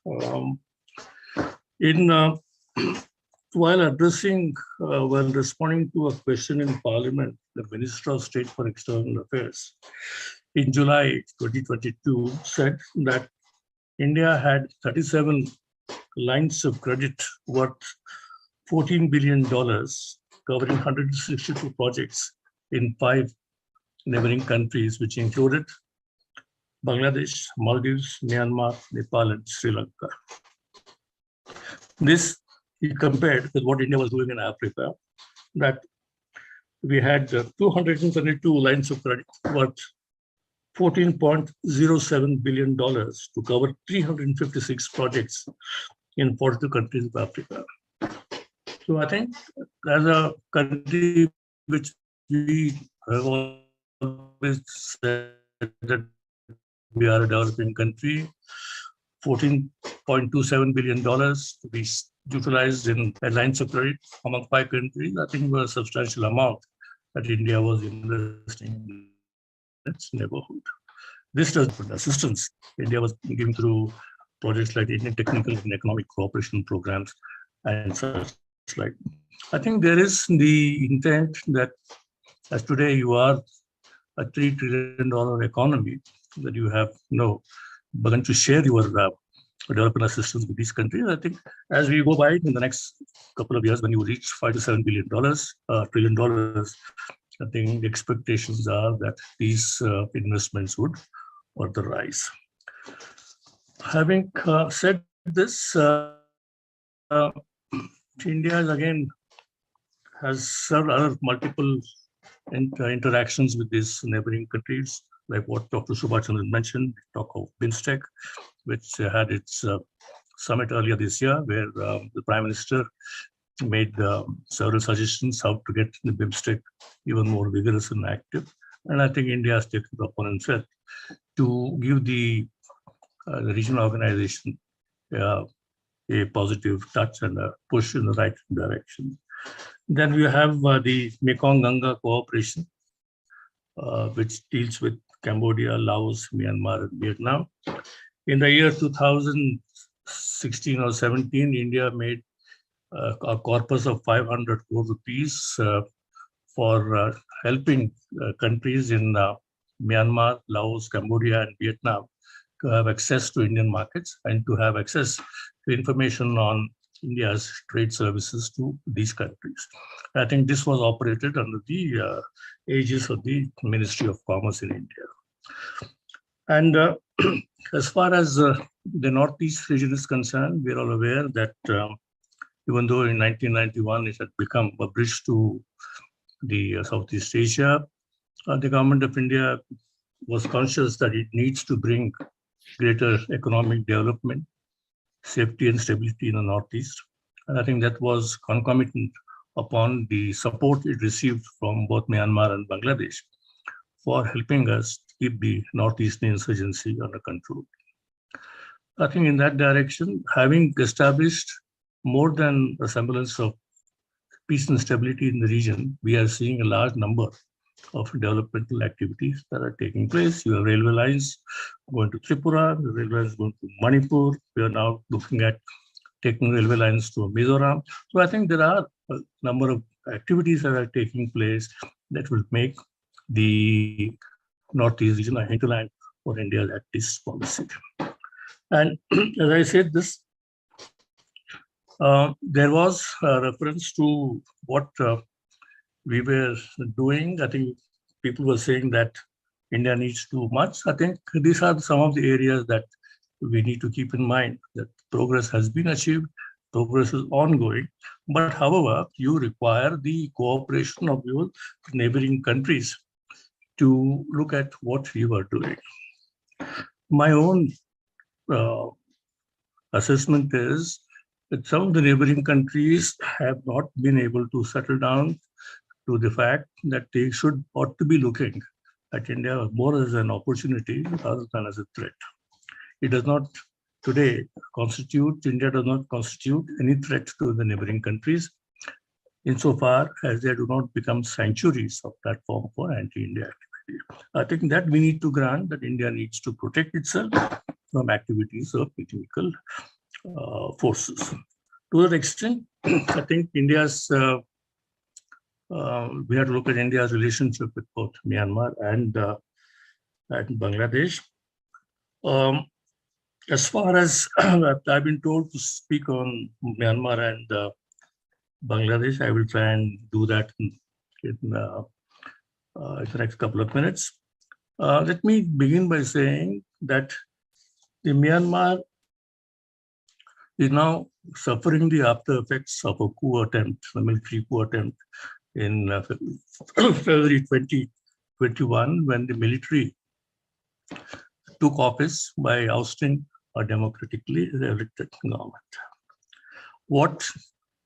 while responding to a question in Parliament, the Minister of State for External Affairs in July 2022 said that India had 37 lines of credit worth $14 billion, covering 162 projects in 5 neighboring countries, which included Bangladesh, Maldives, Myanmar, Nepal, and Sri Lanka. This he compared with what India was doing in Africa, that we had 232 lines of credit worth $14.07 billion to cover 356 projects in 42 countries of Africa. So I think as a country which we have always said that we are a developing country, $14.27 billion to be utilized in lines of credit among 5 countries, I think was a substantial amount that India was investing in its neighborhood. This does assistance India was giving through projects like Indian Technical and Economic Cooperation programs and such like. I think there is the intent that as today you are a $3 trillion economy, that you have begun to share your development assistance with these countries. I think as we go by in the next couple of years, when you reach $5 to $7 trillion, I think the expectations are that these investments would further rise. Having said this, India again has several multiple interactions with these neighboring countries, like what Dr. Suba Chandran mentioned, talk of BIMSTEC, which had its summit earlier this year, where the Prime Minister made several suggestions how to get the BIMSTEC even more vigorous and active. And I think India has taken it upon itself to give the regional organization a positive touch and a push in the right direction. Then we have the Mekong-Ganga cooperation, which deals with Cambodia, Laos, Myanmar, and Vietnam. In the year 2016 or 17, India made a corpus of 500 crore rupees for helping countries in Myanmar, Laos, Cambodia, and Vietnam to have access to Indian markets and to have access to information on India's trade services to these countries. I think this was operated under the aegis of the Ministry of Commerce in India. And as far as the Northeast region is concerned, we are all aware that even though in 1991 it had become a bridge to the Southeast Asia, the government of India was conscious that it needs to bring greater economic development, safety and stability in the Northeast. And I think that was concomitant upon the support it received from both Myanmar and Bangladesh for helping us keep the Northeastern insurgency under control. I think in that direction, having established more than a semblance of peace and stability in the region, we are seeing a large number of developmental activities that are taking place. You have railway lines going to Tripura, the railway lines going to Manipur. We are now looking at taking railway lines to Mizoram. So I think there are a number of activities that are taking place that will make the Northeast region a hinterland for India's Act-East policy. And as I said this, there was a reference to what we were doing. I think people were saying that India needs too much. I think these are some of the areas that we need to keep in mind, that progress has been achieved, progress is ongoing. But however, you require the cooperation of your neighboring countries to look at what you are doing. My own assessment is that some of the neighboring countries have not been able to settle down to the fact that they ought to be looking at India more as an opportunity rather than as a threat. It does not today India does not constitute any threat to the neighboring countries insofar as they do not become sanctuaries of platform for anti-India activity. I think that we need to grant that India needs to protect itself from activities of political forces. To that extent, I think India's we have to look at India's relationship with both Myanmar and Bangladesh. As far as I've been told to speak on Myanmar and Bangladesh, I will try and do that in the next couple of minutes. Let me begin by saying that the Myanmar is now suffering the after effects of a coup attempt, a military coup attempt in February 2021, when the military took office by ousting a democratically elected government. What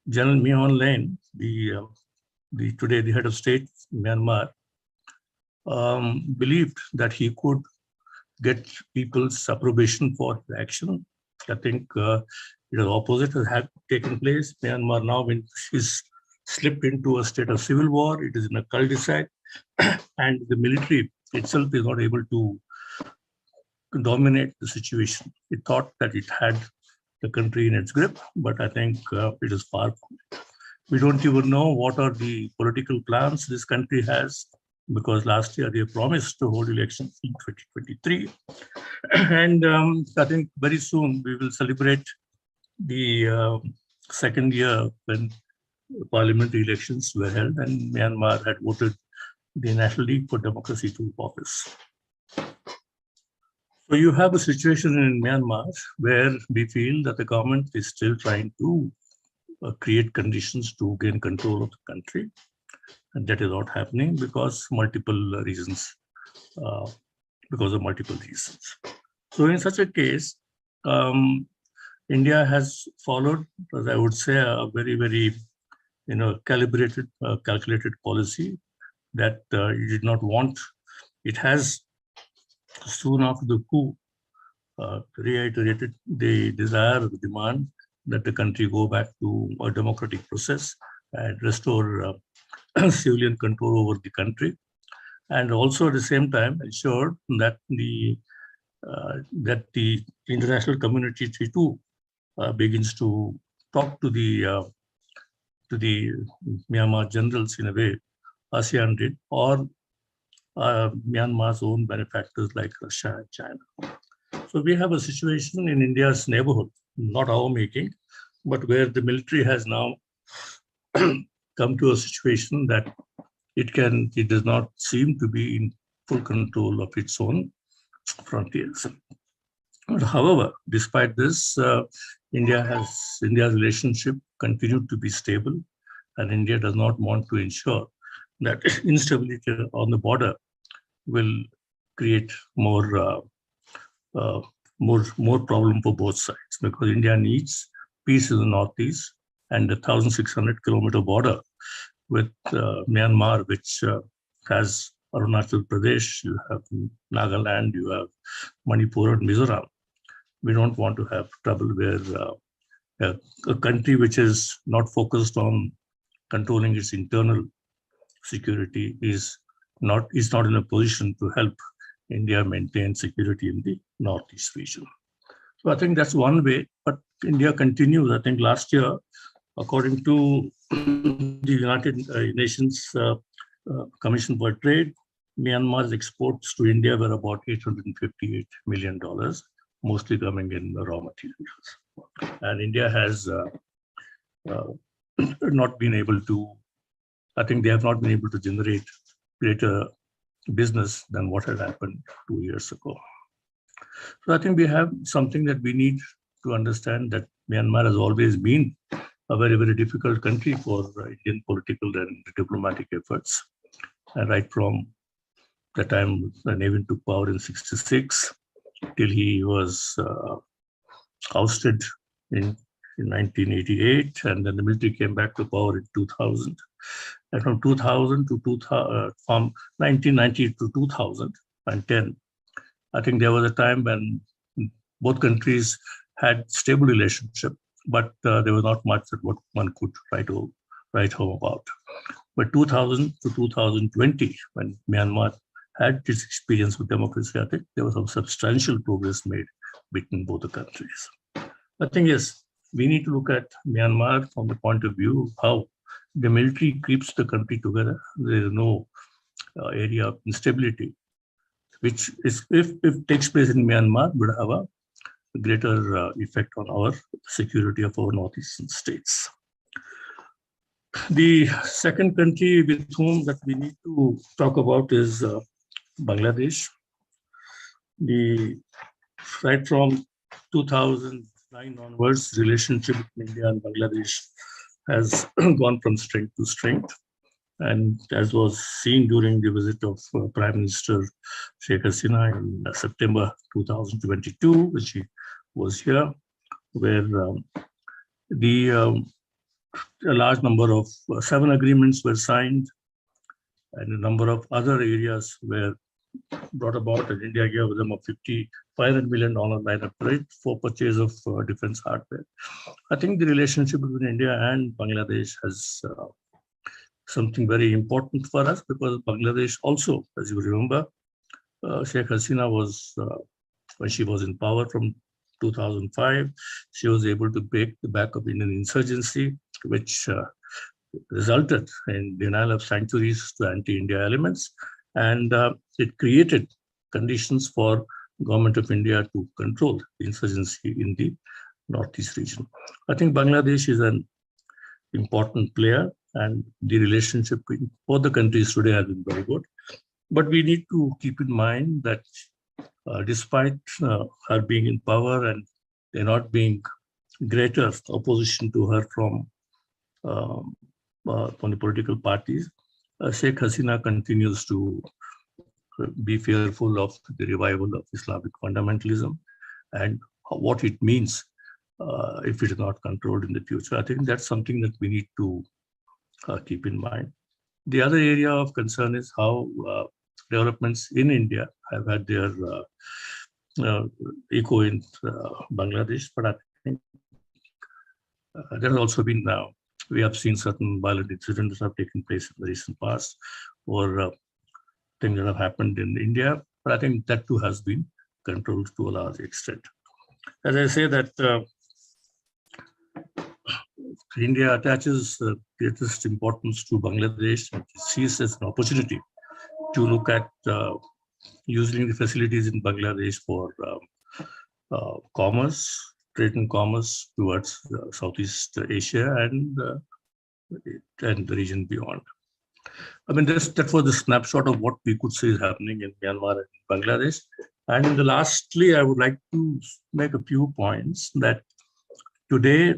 General Min Aung Hlaing, today the head of state Myanmar, believed that he could get people's approbation for the action. I think it is opposite has had taken place. Myanmar now is slipped into a state of civil war. It is in a cul-de-sac, and the military itself is not able to dominate the situation. It thought that it had the country in its grip, but I think it is far from it. We don't even know what are the political plans this country has, because last year they promised to hold elections in 2023. And I think very soon we will celebrate the second year when parliamentary elections were held and Myanmar had voted the National League for Democracy to office. So you have a situation in Myanmar where we feel that the government is still trying to create conditions to gain control of the country. And that is not happening because of multiple reasons. So in such a case, India has followed, as I would say, a very, very calibrated, calculated policy that it did not want. It has, soon after the coup, reiterated the desire, the demand that the country go back to a democratic process and restore civilian control over the country, and also at the same time ensured that the international community too begins to talk to the Myanmar generals in a way ASEAN did, or Myanmar's own benefactors like Russia and China. So we have a situation in India's neighborhood, not our making, but where the military has now come to a situation that it does not seem to be in full control of its own frontiers. But however, despite this, India's relationship continued to be stable, and India does not want to ensure that instability on the border will create more problem for both sides, because India needs peace in the Northeast and a 1,600-kilometer border with Myanmar, which has Arunachal Pradesh, you have Nagaland, you have Manipur and Mizoram. we don't want to have trouble where a country which is not focused on controlling its internal security is not in a position to help India maintain security in the Northeast region. So I think that's one way, but India continues. I think last year, according to the United Nations Commission for Trade, Myanmar's exports to India were about $858 million, mostly coming in raw materials. And India has not been able to, I think they have not been able to generate greater business than what had happened 2 years ago. So I think we have something that we need to understand, that Myanmar has always been a very, very difficult country for Indian political and diplomatic efforts. And right from the time the Navy took power in '66 till he was ousted in 1988, and then the military came back to power in 2000. And from 2000 to 2000, from 1990 to 2010, I think there was a time when both countries had stable relationship, but there was not much that what one could write home about. But 2000 to 2020, when Myanmar had this experience with democracy, I think there was some substantial progress made between both the countries. I think, yes, we need to look at Myanmar from the point of view of how the military keeps the country together. There is no area of instability, which is, if takes place in Myanmar, would have a greater effect on our security of our northeastern states. The second country with whom that we need to talk about is Bangladesh. Right from 2009 onwards, relationship between India and Bangladesh has gone from strength to strength. And as was seen during the visit of Prime Minister Sheikh Hasina in September 2022, which she was here, where a large number of 7 agreements were signed, and a number of other areas were brought about, and India gave them a $500 million line of credit for purchase of defense hardware. I think the relationship between India and Bangladesh has something very important for us, because Bangladesh also, as you remember, Sheikh Hasina was, when she was in power from 2005, she was able to break the back of Indian insurgency, which resulted in denial of sanctuaries to anti-India elements. And it created conditions for government of India to control the insurgency in the Northeast region. I think Bangladesh is an important player, and the relationship between both the countries today has been very good. But we need to keep in mind that despite her being in power and there not being greater opposition to her from the political parties, Sheikh Hasina continues to be fearful of the revival of Islamic fundamentalism and what it means if it is not controlled in the future. I think that's something that we need to keep in mind. The other area of concern is how developments in India have had their echo in Bangladesh, but I think there has also been we have seen certain violent incidents that have taken place in the recent past, or things that have happened in India, but I think that too has been controlled to a large extent. As I say that India attaches greatest importance to Bangladesh and sees as an opportunity to look at using the facilities in Bangladesh for commerce, trade and commerce towards Southeast Asia and the region beyond. I mean, that was the snapshot of what we could say is happening in Myanmar and Bangladesh. And lastly, I would like to make a few points that today,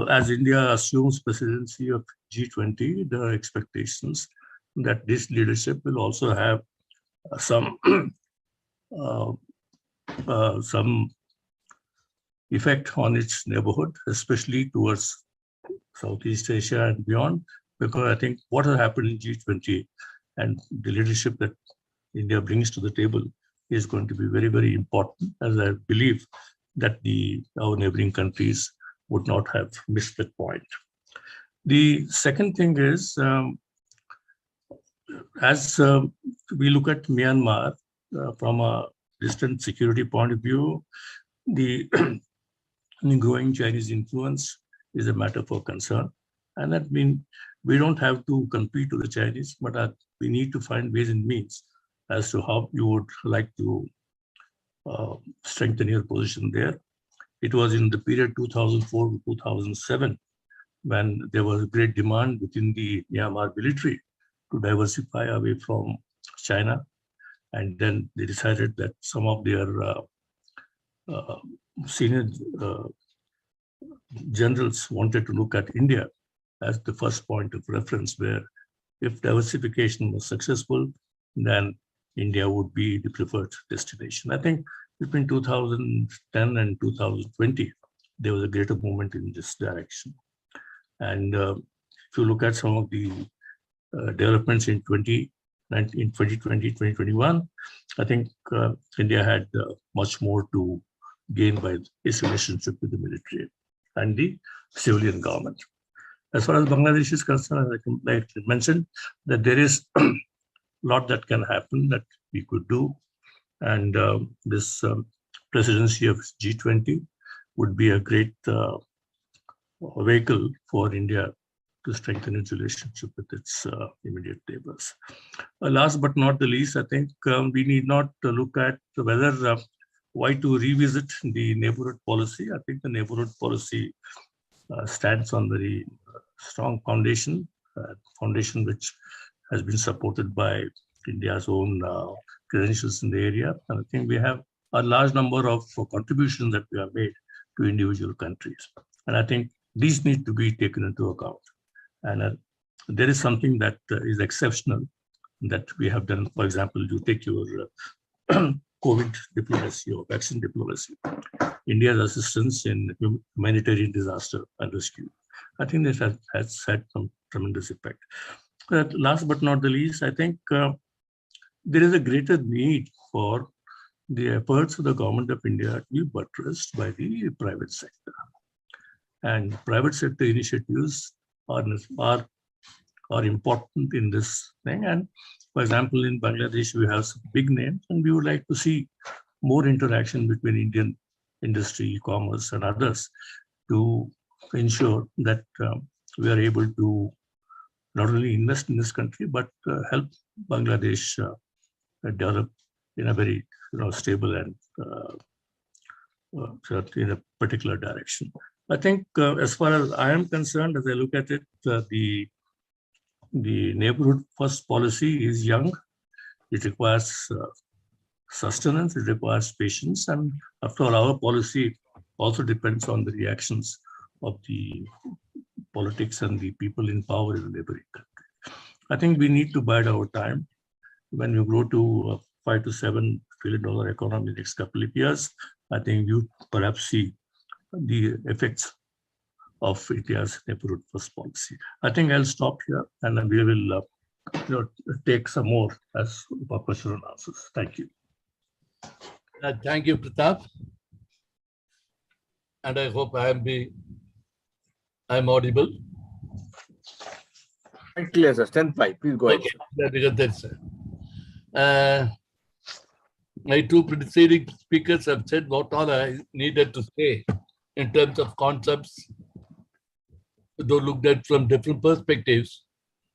as India assumes presidency of G20, there are expectations that this leadership will also have some effect on its neighborhood, especially towards Southeast Asia and beyond, because I think what has happened in G20 and the leadership that India brings to the table is going to be very, very important, as I believe that our neighboring countries would not have missed that point. The second thing is, as we look at Myanmar from a distant security point of view, the growing Chinese influence is a matter for concern. And that means we don't have to compete with the Chinese, but we need to find ways and means as to how you would like to strengthen your position there. It was in the period 2004 to 2007 when there was a great demand within the Myanmar military to diversify away from China. And then they decided that some of their senior generals wanted to look at India as the first point of reference, where if diversification was successful, then India would be the preferred destination. I think between 2010 and 2020, there was a greater movement in this direction. And if you look at some of the developments in 2020, 2021, I think India had much more to gain by its relationship with the military and the civilian government. As far as Bangladesh is concerned, like I mentioned, that there is a lot that can happen that we could do. And this presidency of G20 would be a great vehicle for India to strengthen its relationship with its immediate neighbors. Last but not the least, I think we need not look at whether why to revisit the neighborhood policy. I think the neighborhood policy stands on very strong foundation which has been supported by India's own credentials in the area. And I think we have a large number of contributions that we have made to individual countries. And I think these need to be taken into account. And there is something that is exceptional that we have done. For example, you take your COVID diplomacy or vaccine diplomacy, India's assistance in humanitarian disaster and rescue. I think this has had some tremendous effect. Last but not the least, I think there is a greater need for the efforts of the government of India to be buttressed by the private sector. And private sector initiatives are important in this thing. And for example, in Bangladesh, we have some big names, and we would like to see more interaction between Indian industry, e-commerce, and others to ensure that we are able to not only invest in this country, but help Bangladesh develop in a very stable and in a particular direction. I think as far as I am concerned, as I look at it, the neighborhood first policy is young. It requires sustenance, it requires patience. And after all, our policy also depends on the reactions of the politics and the people in power in the neighboring country. I think we need to bide our time. When you grow to a $5 to $7 trillion economy in the next couple of years, I think you perhaps see the effects of India's neighborhood first policy. I think I'll stop here, and then we will take some more as per question and answers. Thank you. Thank you, Pratap. And I hope I'm audible. Quite clear, sir. Stand by. Please go ahead. Okay. My two preceding speakers have said what all I needed to say in terms of concepts, though looked at from different perspectives,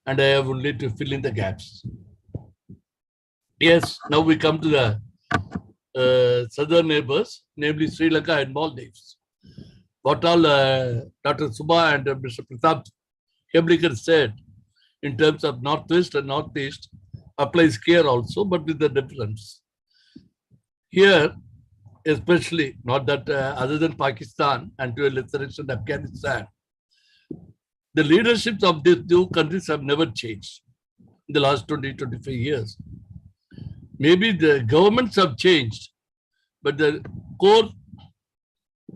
and I have only to fill in the gaps. Yes, now we come to the southern neighbors, namely Sri Lanka and Maldives. What all Dr. Suba and Mr. Pratap Heblikar said in terms of Northwest and Northeast applies here also, but with the difference. Here, especially, not that other than Pakistan and to a lesser extent Afghanistan, the leaderships of these two countries have never changed in the last 20-25 years. Maybe the governments have changed, but the core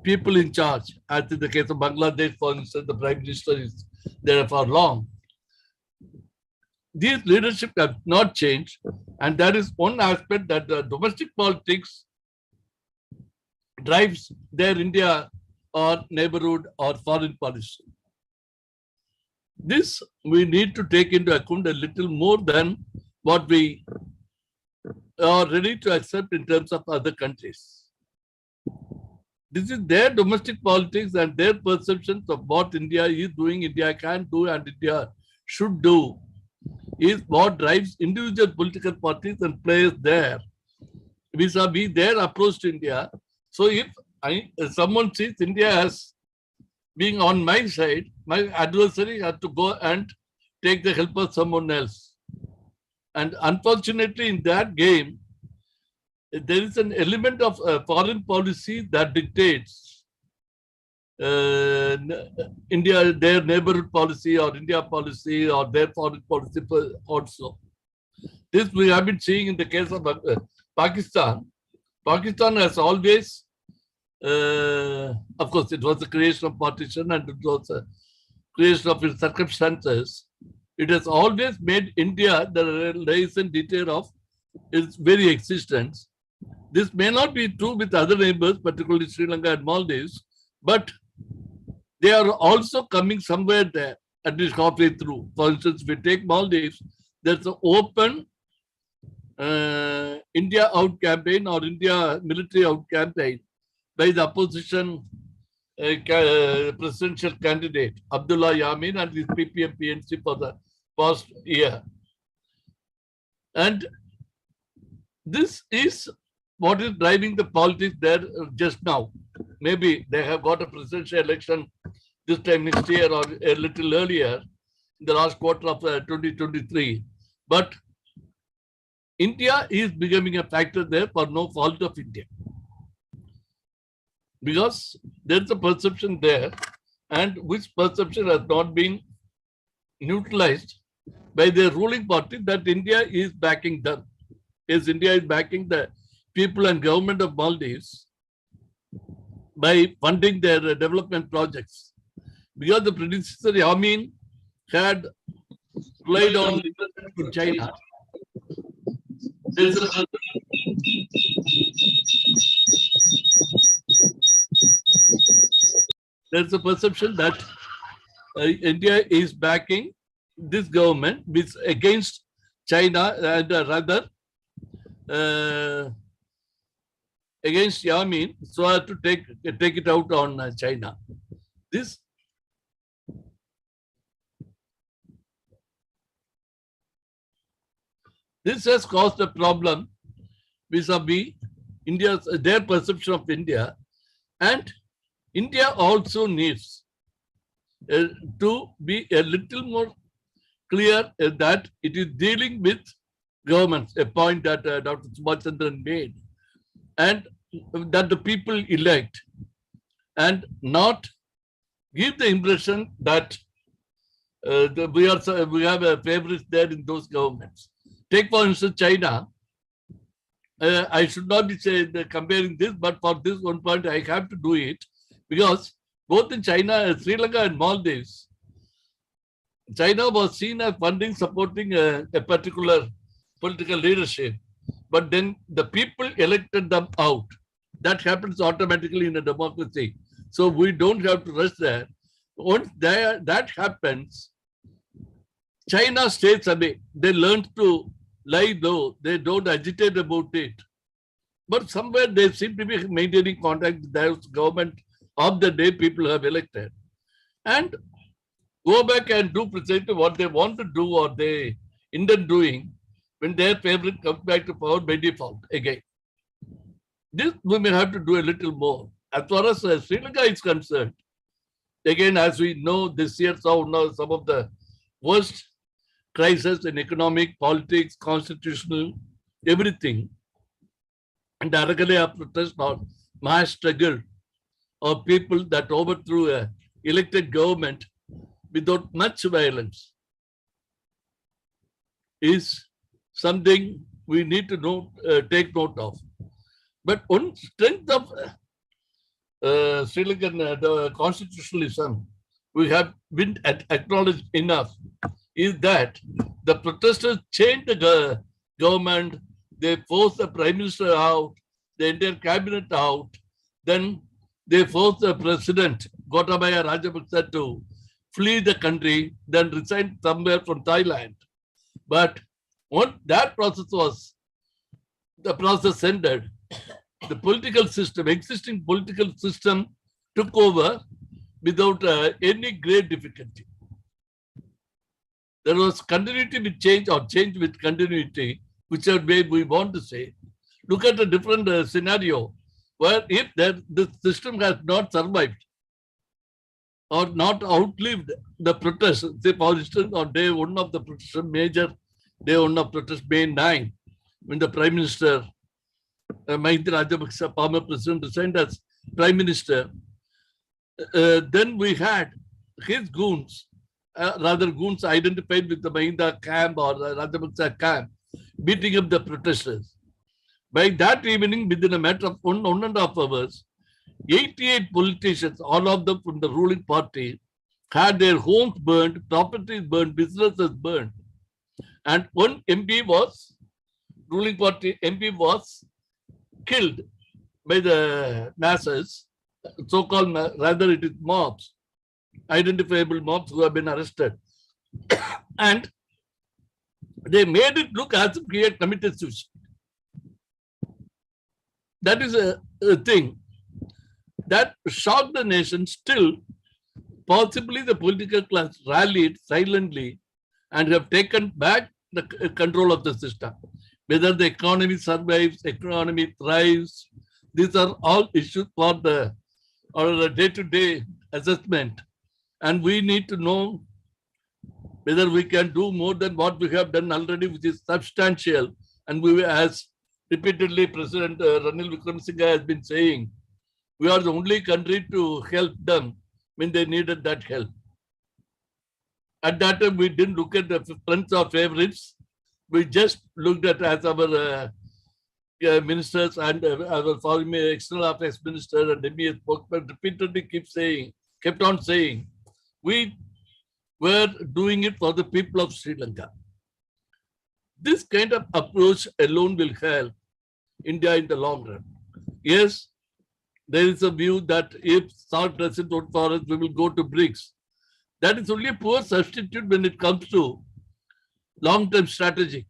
people in charge, as in the case of Bangladesh, for instance, the Prime Minister is there for long. these leadership have not changed, and that is one aspect that the domestic politics drives their India or neighborhood or foreign policy. This we need to take into account a little more than what we are ready to accept in terms of other countries. This is their domestic politics and their perceptions of what India is doing, India can do, and India should do, is what drives individual political parties and players there vis-a-vis their approach to India. So if someone sees India as being on my side, my adversary has to go and take the help of someone else. And unfortunately, in that game, there is an element of foreign policy that dictates India, their neighborhood policy or India policy or their foreign policy also. This we have been seeing in the case of Pakistan. Pakistan has always, of course, it was the creation of partition and it was a creation of its circumstances. It has always made India the reason detail of its very existence. This may not be true with other neighbors, particularly Sri Lanka and Maldives, but they are also coming somewhere there, at least halfway through. For instance, if we take Maldives, there's an open India out campaign or India military out campaign by the opposition presidential candidate, Abdullah Yameen, and his PPM PNC for the past year. And this is what is driving the politics there just now. Maybe they have got a presidential election this time next year or a little earlier, in the last quarter of 2023. But India is becoming a factor there for no fault of India. Because there's a perception there, and which perception has not been neutralized by the ruling party that India is backing them. Yes, India is backing the people and government of Maldives by funding their development projects. Because the predecessor Yamin had relied on China. There's a perception that India is backing this government which against China and rather against Yamin, so as to take it out on China. This has caused a problem vis-a-vis their perception of India, and India also needs to be a little more clear that it is dealing with governments, a point that Dr. Suba Chandran made, and that the people elect, and not give the impression that we have a favorites there in those governments. Take for instance China. I should not be comparing this, but for this one point I have to do it, because both in China, Sri Lanka and Maldives, China was seen as supporting a particular political leadership, but then the people elected them out. That happens automatically in a democracy. So we don't have to rush there. Once that happens, China stays away. They learn to lie low. They don't agitate about it. But somewhere they seem to be maintaining contact with their government of the day people have elected, and go back and do precisely what they want to do or they intend doing when their favorite comes back to power by default again. This we may have to do a little more. As far as Sri Lanka is concerned, again, as we know, this year saw now some of the worst crises in economic, politics, constitutional, everything. And the Aragalaya protest or mass struggle of people that overthrew an elected government without much violence is something we need to take note of. But one strength of Sri Lankan constitutionalism we have been acknowledged enough is that The protesters changed the government. They forced the prime minister out, the entire cabinet out. Then they forced the president, Gotabaya Rajapaksa, to flee the country, then resign somewhere from Thailand. But once that the process ended, the political system, existing political system took over without any great difficulty. There was continuity with change or change with continuity, whichever way we want to say. Look at a different scenario where if the system has not survived or not outlived the protest, say for instance on day one of the protest, major day one of protest, May 9, when the Prime Minister, Mahindra Rajapaksa, former president, resigned as Prime Minister, then we had his goons, rather goons identified with the Mahindra camp or Rajapaksa camp, beating up the protesters. By that evening, within a matter of one and a half hours, 88 politicians, all of them from the ruling party, had their homes burned, properties burned, businesses burned. And one MP was, ruling party MP was killed by the masses, so-called, rather it is mobs, identifiable mobs who have been arrested. And they made it look as if he had committed suicide. That is a thing that shocked the nation. Still, possibly the political class rallied silently and have taken back the control of the system. Whether the economy survives, economy thrives, these are all issues for the day-to-day assessment. And we need to know whether we can do more than what we have done already, which is substantial. And we, as repeatedly President Ranil Wickremesinghe has been saying, we are the only country to help them when they needed that help. At that time, we didn't look at the friends or favorites. We just looked at as our ministers and our foreign external affairs minister and MEA spokesman repeatedly kept on saying, we were doing it for the people of Sri Lanka. This kind of approach alone will help India in the long run. Yes, there is a view that if SAARC doesn't vote for us, we will go to BRICS. That is only a poor substitute when it comes to long-term strategic.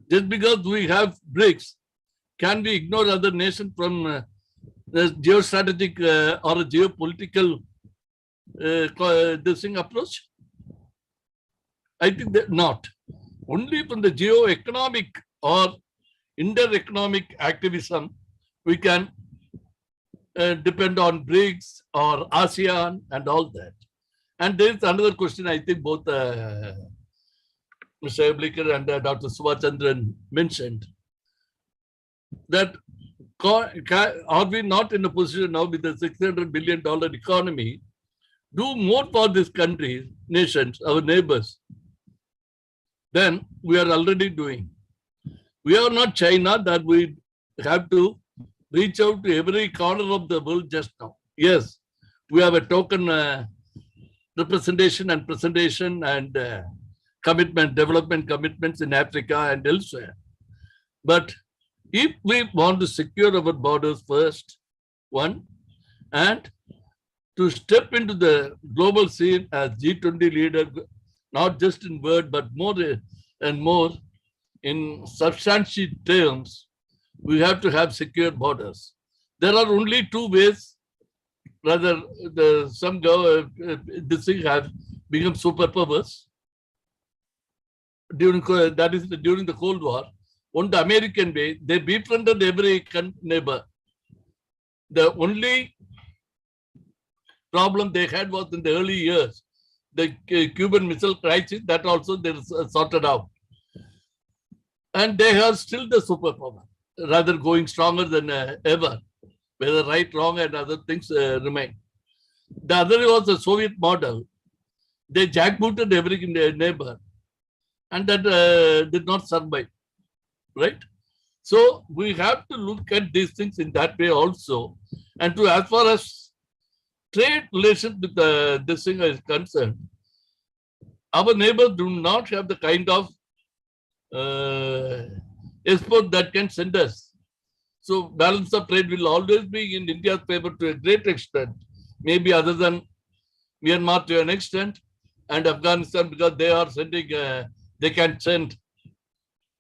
Just because we have BRICS, can we ignore other nations from the geostrategic or a geopolitical this thing approach? I think that not. Only from the geo-economic or inter-economic activism, we can depend on BRICS or ASEAN and all that. And there is another question I think both Mr. Heblikar and Dr. Suba Chandran mentioned, that are we not in a position now with the $600 billion economy, do more for these countries, nations, our neighbors, than we are already doing. We are not China that we have to reach out to every corner of the world just now. Yes, we have a token representation and presentation and development commitments in Africa and elsewhere. But if we want to secure our borders first, one, and to step into the global scene as G20 leader, not just in word, but more and more in substantial terms, we have to have secure borders. There are only two ways, rather this thing have become superpowers during the Cold War. On the American way, they befriended every neighbor. The only problem they had was in the early years, the Cuban Missile Crisis, that also they sorted out. And they are still the superpower, rather going stronger than ever, whether right, wrong, and other things remain. The other was the Soviet model. They jackbooted every neighbor, and that did not survive, right? So we have to look at these things in that way also. And to as far as trade relations with this thing is concerned, Our neighbors do not have the kind of export that can send us. So balance of trade will always be in India's favor to a great extent, maybe other than Myanmar to an extent, and Afghanistan because they are sending, they can send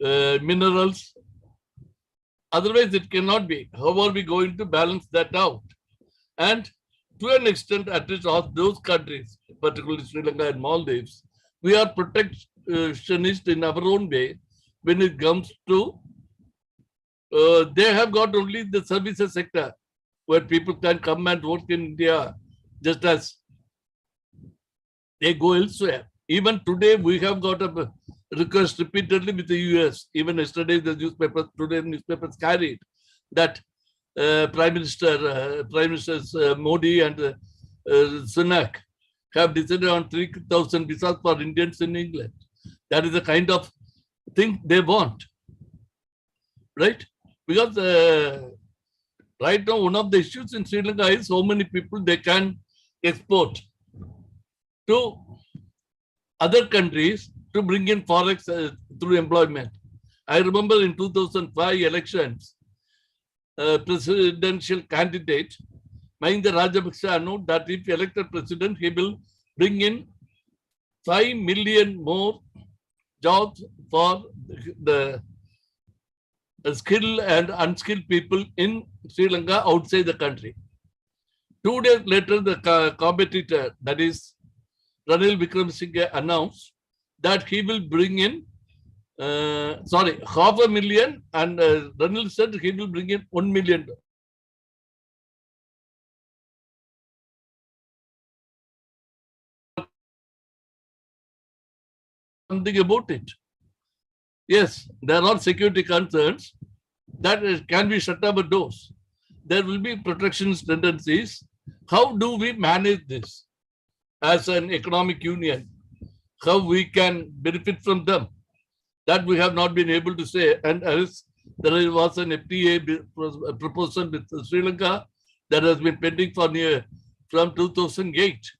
minerals. Otherwise, it cannot be. How are we going to balance that out? And to an extent, at least of those countries, particularly Sri Lanka and Maldives, we are protectionist in our own way when it comes to they have got only the services sector where people can come and work in India just as they go elsewhere. Even today, we have got a request repeatedly with the US. Even yesterday, the newspapers, today newspapers carried that Prime Ministers Modi and Sunak have decided on 3,000 visas for Indians in England. That is the kind of thing they want, right? Because right now, one of the issues in Sri Lanka is how many people they can export to other countries to bring in forex through employment. I remember in 2005 elections, presidential candidate Mahinda Rajapaksa announced that if elected president, he will bring in 5 million more jobs for the skilled and unskilled people in Sri Lanka outside the country. 2 days later, the competitor, that is Ranil Wickremesinghe, announced that he will bring in, 500,000, and Ranil said he will bring in 1 million. Something about it. Yes, there are security concerns that can be shut our doors. There will be protectionist tendencies. How do we manage this as an economic union? How we can benefit from them? That we have not been able to say. And as there was an FTA proposal with Sri Lanka that has been pending for from 2008.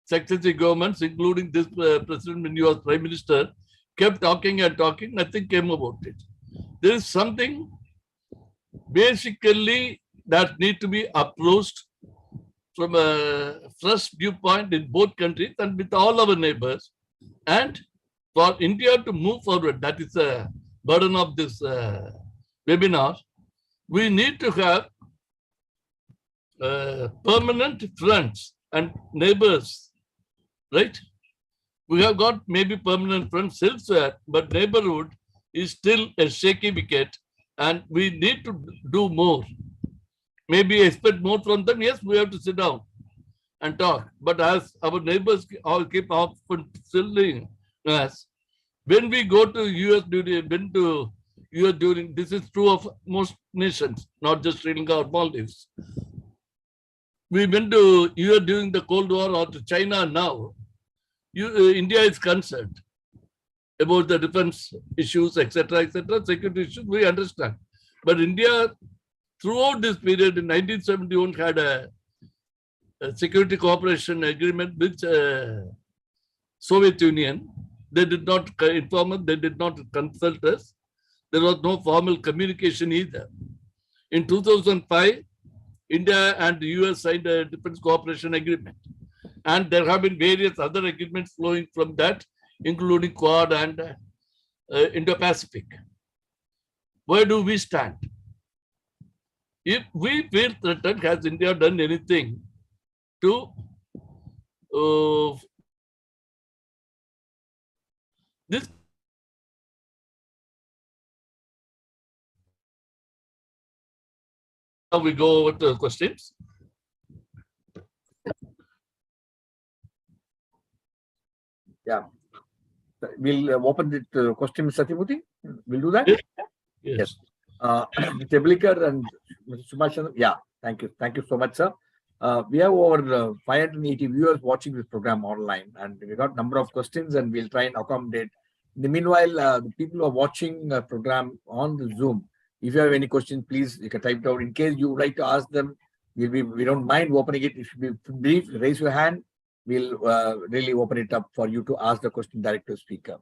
Successive governments, including this president when he was prime minister, kept talking and talking, nothing came about it. There is something basically that need to be approached from a fresh viewpoint in both countries and with all our neighbors. And for India to move forward, that is a burden of this webinar, we need to have permanent friends and neighbors, right? We have got maybe permanent friends elsewhere, but neighborhood is still a shaky wicket and we need to do more. Maybe expect more from them. Yes, we have to sit down and talk. But as our neighbors all keep often telling us, when we go to US during, this is true of most nations, not just Sri Lanka or Maldives. We went to US during the Cold War or to China now. India is concerned about the defense issues, etc., security issues, we understand. But India, throughout this period in 1971, had a security cooperation agreement with Soviet Union. They did not inform us, they did not consult us. There was no formal communication either. In 2005, India and the US signed a defense cooperation agreement. And there have been various other agreements flowing from that, including Quad and Indo-Pacific. Where do we stand? If we feel threatened, has India done anything to this? Now we go over to questions. Yeah. We'll open the question, Mr. Satyamurthy. We'll do that? Yes. Mr. Heblikar and Mr. Subhash. Yeah, thank you. Thank you so much, sir. We have over 580 viewers watching this program online, and we got a number of questions, and we'll try and accommodate. In the meanwhile, the people who are watching the program on the Zoom, if you have any questions, please, you can type it out. In case you would like to ask them, we don't mind opening it. If you be brief, raise your hand. we'll really open it up for you to ask the question direct to speaker.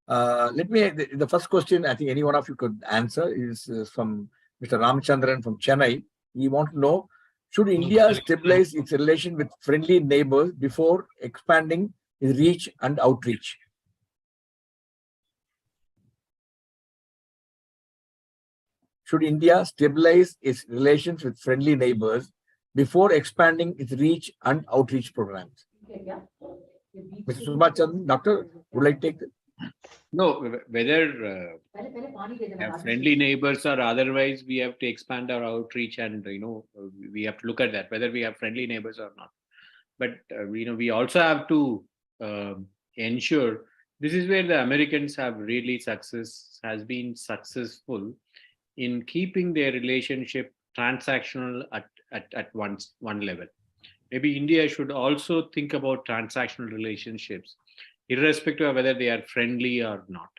The first question I think any one of you could answer is from Mr. Chandran from Chennai. He wants to know, should India stabilize its relation with friendly neighbors before expanding its reach and outreach? Should India stabilize its relations with friendly neighbors before expanding its reach and outreach programs? Mr. Suba, Doctor, would like to take it? No, whether have friendly neighbors or otherwise, we have to expand our outreach, and we have to look at that whether we have friendly neighbors or not. But we also have to ensure this is where the Americans have really been successful in keeping their relationship transactional at one level. Maybe India should also think about transactional relationships, irrespective of whether they are friendly or not.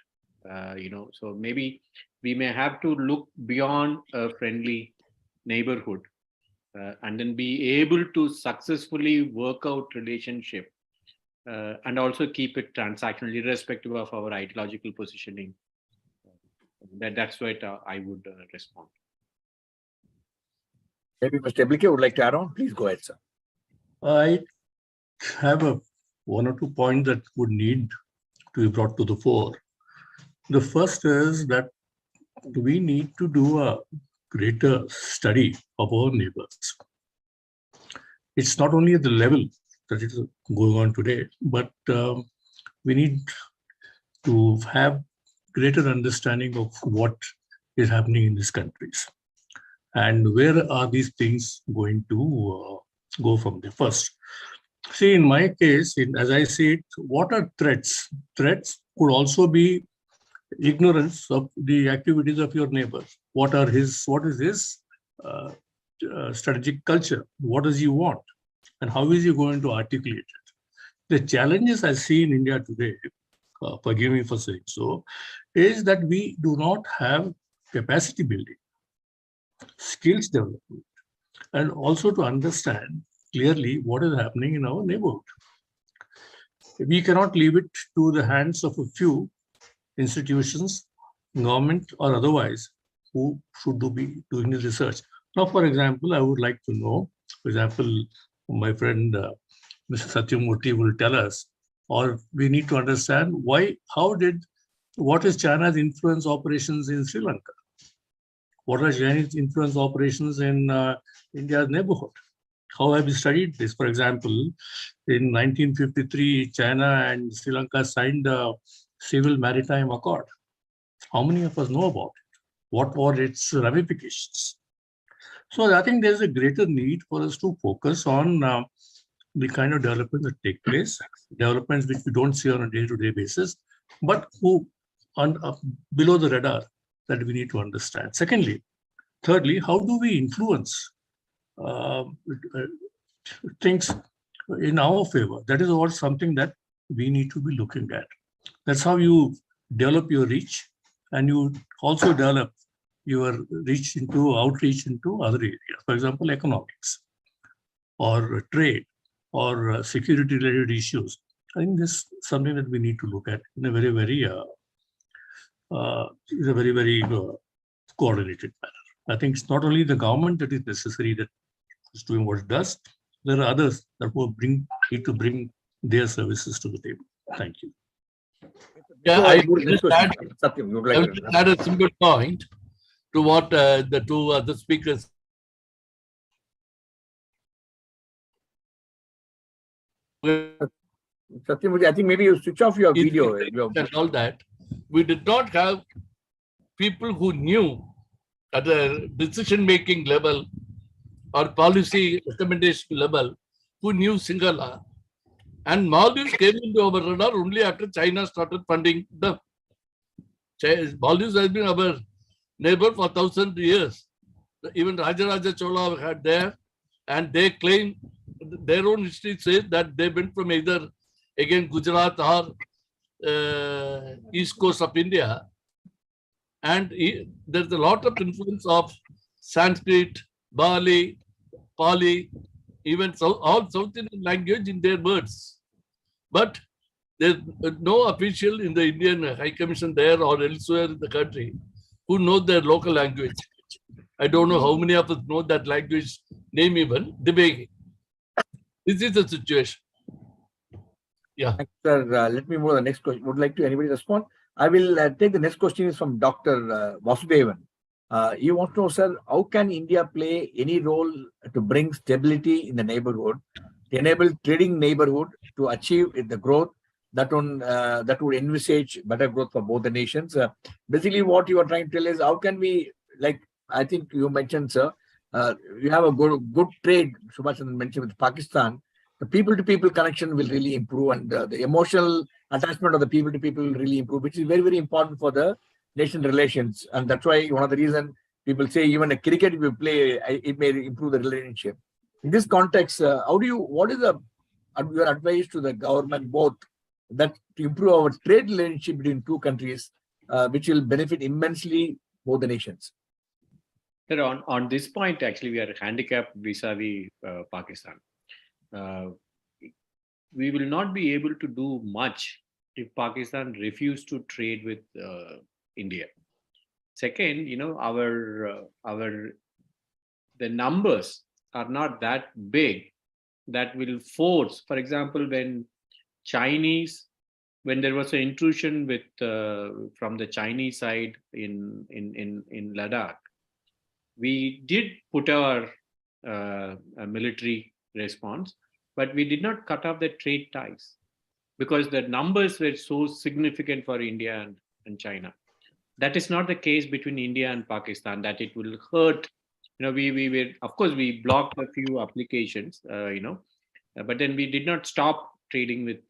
So maybe we may have to look beyond a friendly neighborhood and then be able to successfully work out relationship and also keep it transactional, irrespective of our ideological positioning. That's what I would respond. Maybe Mr. Heblikar would like to add on. Please go ahead, sir. I have one or two points that would need to be brought to the fore. The first is that we need to do a greater study of our neighbors. It's not only at the level that is going on today, but we need to have greater understanding of what is happening in these countries and where are these things going to go from there. First, see, in my case, as I see it, what are threats? Threats could also be ignorance of the activities of your neighbor. What is his strategic culture? What does he want? And how is he going to articulate it? The challenges I see in India today, forgive me for saying so, is that we do not have capacity building, skills development, and also to understand clearly what is happening in our neighborhood. We cannot leave it to the hands of a few institutions, government or otherwise, who should be doing the research. Now, for example, I would like to know, for example, my friend Mr. Satyamurthy will tell us, or we need to understand what is China's influence operations in Sri Lanka? What are Chinese influence operations in India's neighborhood? How have we studied this? For example, in 1953, China and Sri Lanka signed a civil maritime accord. How many of us know about it? What were its ramifications? So I think there's a greater need for us to focus on the kind of developments that take place, developments which we don't see on a day-to-day basis, but who below the radar that we need to understand. Thirdly, how do we influence things in our favor? That is all something that we need to be looking at. That's how you develop your reach, and you also develop your outreach into other areas. For example, economics or trade or security related issues. I think this is something that we need to look at in a very, very coordinated manner. I think it's not only the government that is necessary that is doing what it does. There are others that will need to bring their services to the table. Thank you. Yeah, I would just add a simple point to what the two other speakers. Satyamurthy, I think maybe you switch off your video. And all that. We did not have people who knew at a decision-making level or policy recommendation level who knew Sinhala. And Maldives came into our radar only after China started funding them. Maldives has been our neighbor for 1,000 years. Even Rajaraja Chola had there, and they claim their own history says that they went from either again Gujarat or east coast of India. And there's a lot of influence of Sanskrit, Bali, Pali even all South Indian language in their words. But there's no official in the Indian High Commission there or elsewhere in the country who knows their local language. I don't know how many of us know that language name even, Debege. This is the situation. Yeah. Thanks, sir. Let me move to the next question. Would like to anybody respond? I will take the next question is from Dr. Vasudevan. You want to know, sir, how can India play any role to bring stability in the neighborhood, to enable trading neighborhood to achieve the growth that would envisage better growth for both the nations? Basically, what you are trying to tell is how can we, like I think you mentioned, sir, you have a good trade, Subhash mentioned, with Pakistan. The people-to-people connection will really improve, and the emotional attachment of the people-to-people will really improve, which is very, very important for the nation relations. And that's why one of the reasons people say even a cricket if you play, it may improve the relationship. In this context, what is your advice to the government both that to improve our trade relationship between two countries, which will benefit immensely both the nations? Sir, on this point, actually, we are handicapped vis-a-vis Pakistan. We will not be able to do much if Pakistan refuses to trade with India. Second, the numbers are not that big that will force, for example, when there was an intrusion from the Chinese side in Ladakh, we did put our military response, but we did not cut off the trade ties because the numbers were so significant for India and China. That is not the case between India and Pakistan, that it will hurt. We blocked a few applications, but then we did not stop trading with.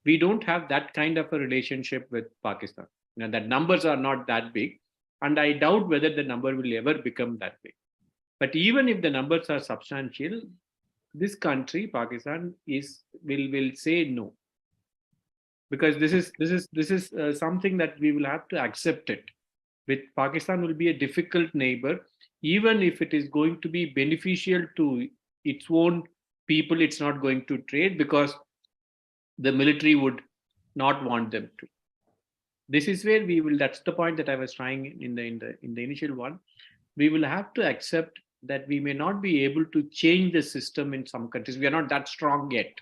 We don't have that kind of a relationship with Pakistan. That numbers are not that big, and I doubt whether the number will ever become that big. But even if the numbers are substantial, this country, Pakistan, will say no, because this is something that we will have to accept it. With Pakistan will be a difficult neighbor, even if it is going to be beneficial to its own people. It's not going to trade because the military would not want them to. This is where we will. That's the point that I was trying in the initial one. We will have to accept that we may not be able to change the system in some countries. We are not that strong yet.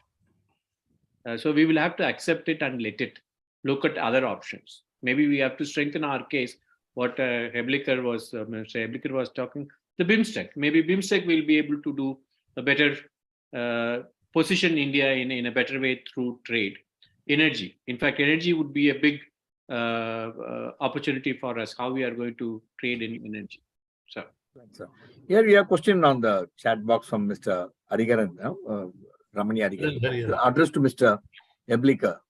So we will have to accept it and let it look at other options. Maybe we have to strengthen our case. What Heblikar was talking, the BIMSTEC. Maybe BIMSTEC will be able to do a better position India in a better way through trade. Energy. In fact, energy would be a big opportunity for us, how we are going to trade in energy. So. Here we have a question on the chat box from Mr. Harigaran, Ramani Harigaran, addressed to Mr. Heblikar.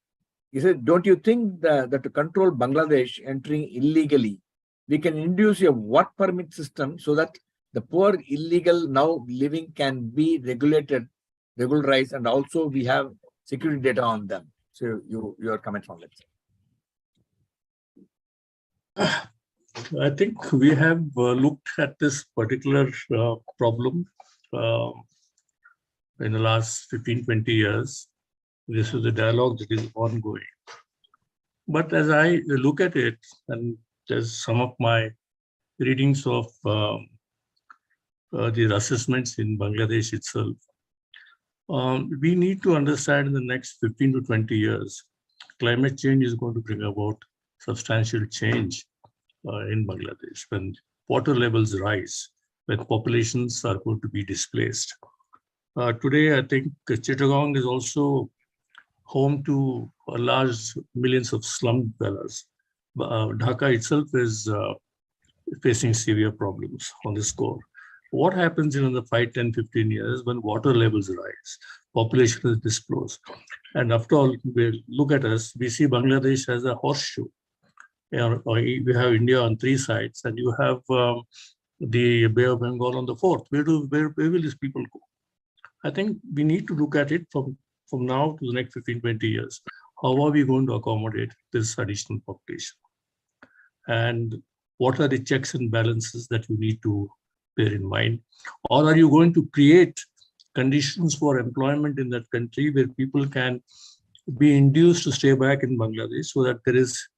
He said, don't you think that to control Bangladesh entering illegally, we can induce a work permit system so that the poor illegal now living can be regularized, and also we have security data on them? So your comments on that. I think we have looked at this particular problem in the last 15-20 years. This is a dialogue that is ongoing. But as I look at it, and there's some of my readings of the assessments in Bangladesh itself, we need to understand in the next 15 to 20 years, climate change is going to bring about substantial change in Bangladesh when water levels rise, when populations are going to be displaced. Today, I think Chittagong is also home to a large millions of slum dwellers. Dhaka itself is facing severe problems on this score. What happens in the 5, 10, 15 years when water levels rise, population is displaced? And after all, we look at us, we see Bangladesh as a horseshoe. We have India on 3 sides, and you have the Bay of Bengal on the 4th. Where will these people go? I think we need to look at it from now to the next 15, 20 years. How are we going to accommodate this additional population? And what are the checks and balances that you need to bear in mind? Or are you going to create conditions for employment in that country where people can be induced to stay back in Bangladesh so that there is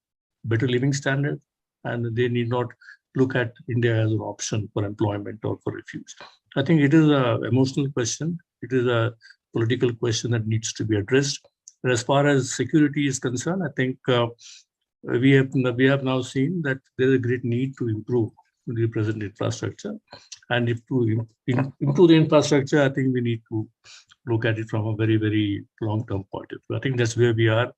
better living standard and they need not look at India as an option for employment or for refuge. I think it is an emotional question. It is a political question that needs to be addressed. And as far as security is concerned, I think we have now seen that there is a great need to improve the present infrastructure. And if to improve the infrastructure, I think we need to look at it from a very, very long-term point of view. I think that's where we are.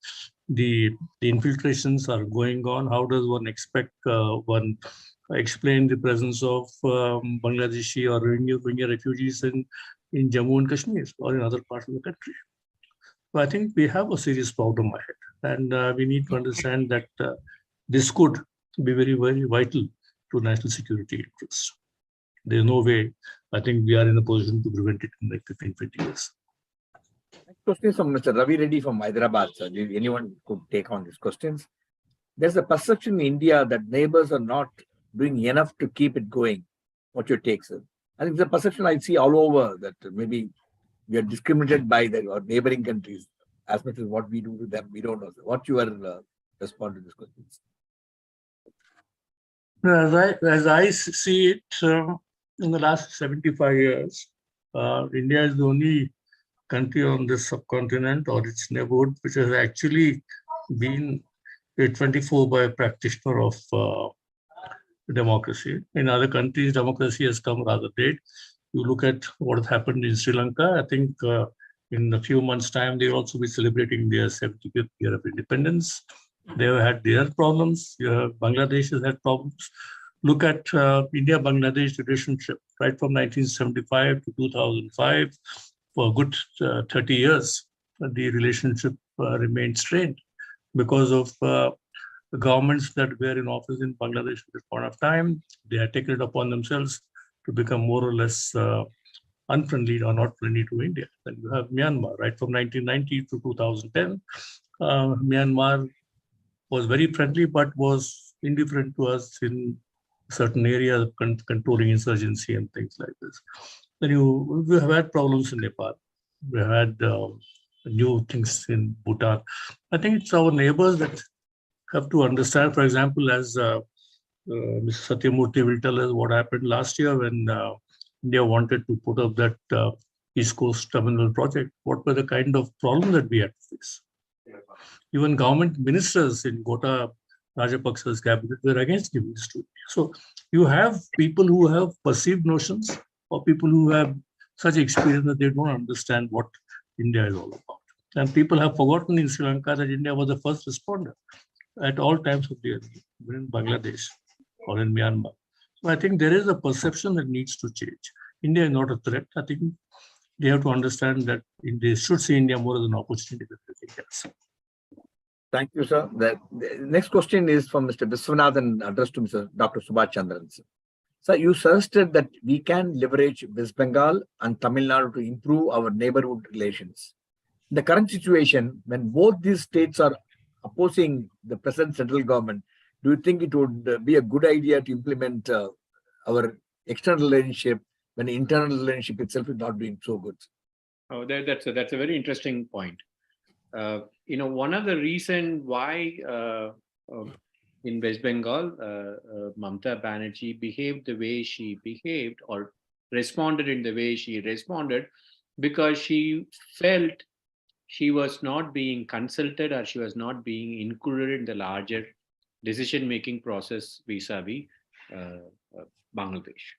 The infiltrations are going on. How does one expect one explain the presence of Bangladeshi or Rohingya refugees in Jammu and Kashmir or in other parts of the country? So I think we have a serious problem ahead, and we need to understand that this could be very, very vital to national security interests. There's no way I think we are in a position to prevent it in like 15, 20 years. Next question is from Mr. Ravi Reddy from Hyderabad. Sir. Anyone could take on these questions. There's a perception in India that neighbors are not doing enough to keep it going. What's your take, sir? I think the perception I see all over that maybe we are discriminated by our neighboring countries as much as what we do to them. We don't know. Sir. What's your response to this question? As I see it, in the last 75 years, India is the only country on this subcontinent or its neighborhood which has actually been a 24/by practitioner of democracy. In other countries, democracy has come rather late. You look at what has happened in Sri Lanka, I think in a few months' time, they will also be celebrating their 75th year of independence. They have had their problems. Bangladesh has had problems. Look at India-Bangladesh relationship, right from 1975 to 2005. For a good 30 years, the relationship remained strained because of the governments that were in office in Bangladesh at this point of time. They had taken it upon themselves to become more or less unfriendly or not friendly to India. Then you have Myanmar, right from 1990 to 2010. Myanmar was very friendly, but was indifferent to us in certain areas, controlling insurgency and things like this. Then we have had problems in Nepal. We had new things in Bhutan. I think it's our neighbors that have to understand. For example, as Mr. Satyamurthy will tell us what happened last year when India wanted to put up that East Coast Terminal project. What were the kind of problems that we had to face? Even government ministers in Gota Rajapaksa's cabinet were against giving this to India. So you have people who have perceived notions or people who have such experience that they don't understand what India is all about. And people have forgotten in Sri Lanka that India was the first responder at all times of the year, in Bangladesh or in Myanmar. So I think there is a perception that needs to change. India is not a threat. I think they have to understand that they should see India more as an opportunity than anything else. Thank you, sir. The next question is from Mr. Viswanathan, addressed to Mr. Dr. Suba Chandran. Sir, you suggested that we can leverage West Bengal and Tamil Nadu to improve our neighborhood relations. In the current situation, when both these states are opposing the present central government, do you think it would be a good idea to implement our external relationship when the internal relationship itself is not doing so good? Oh, that's a very interesting point. One of the reasons why in West Bengal, Mamata Banerjee behaved the way she behaved or responded in the way she responded, because she felt she was not being consulted or she was not being included in the larger decision-making process vis-a-vis Bangladesh.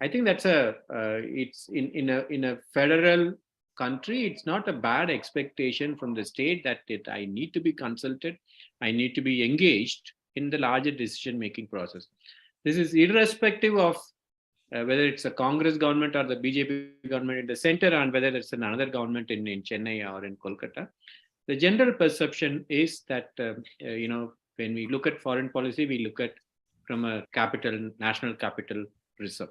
I think that's it's in a federal country, it's not a bad expectation from the state that I need to be consulted, I need to be engaged in the larger decision-making process. This is irrespective of whether it's a Congress government or the BJP government in the center, and whether it's another government in Chennai or in Kolkata. The general perception is that, when we look at foreign policy, we look at from a national capital reserve.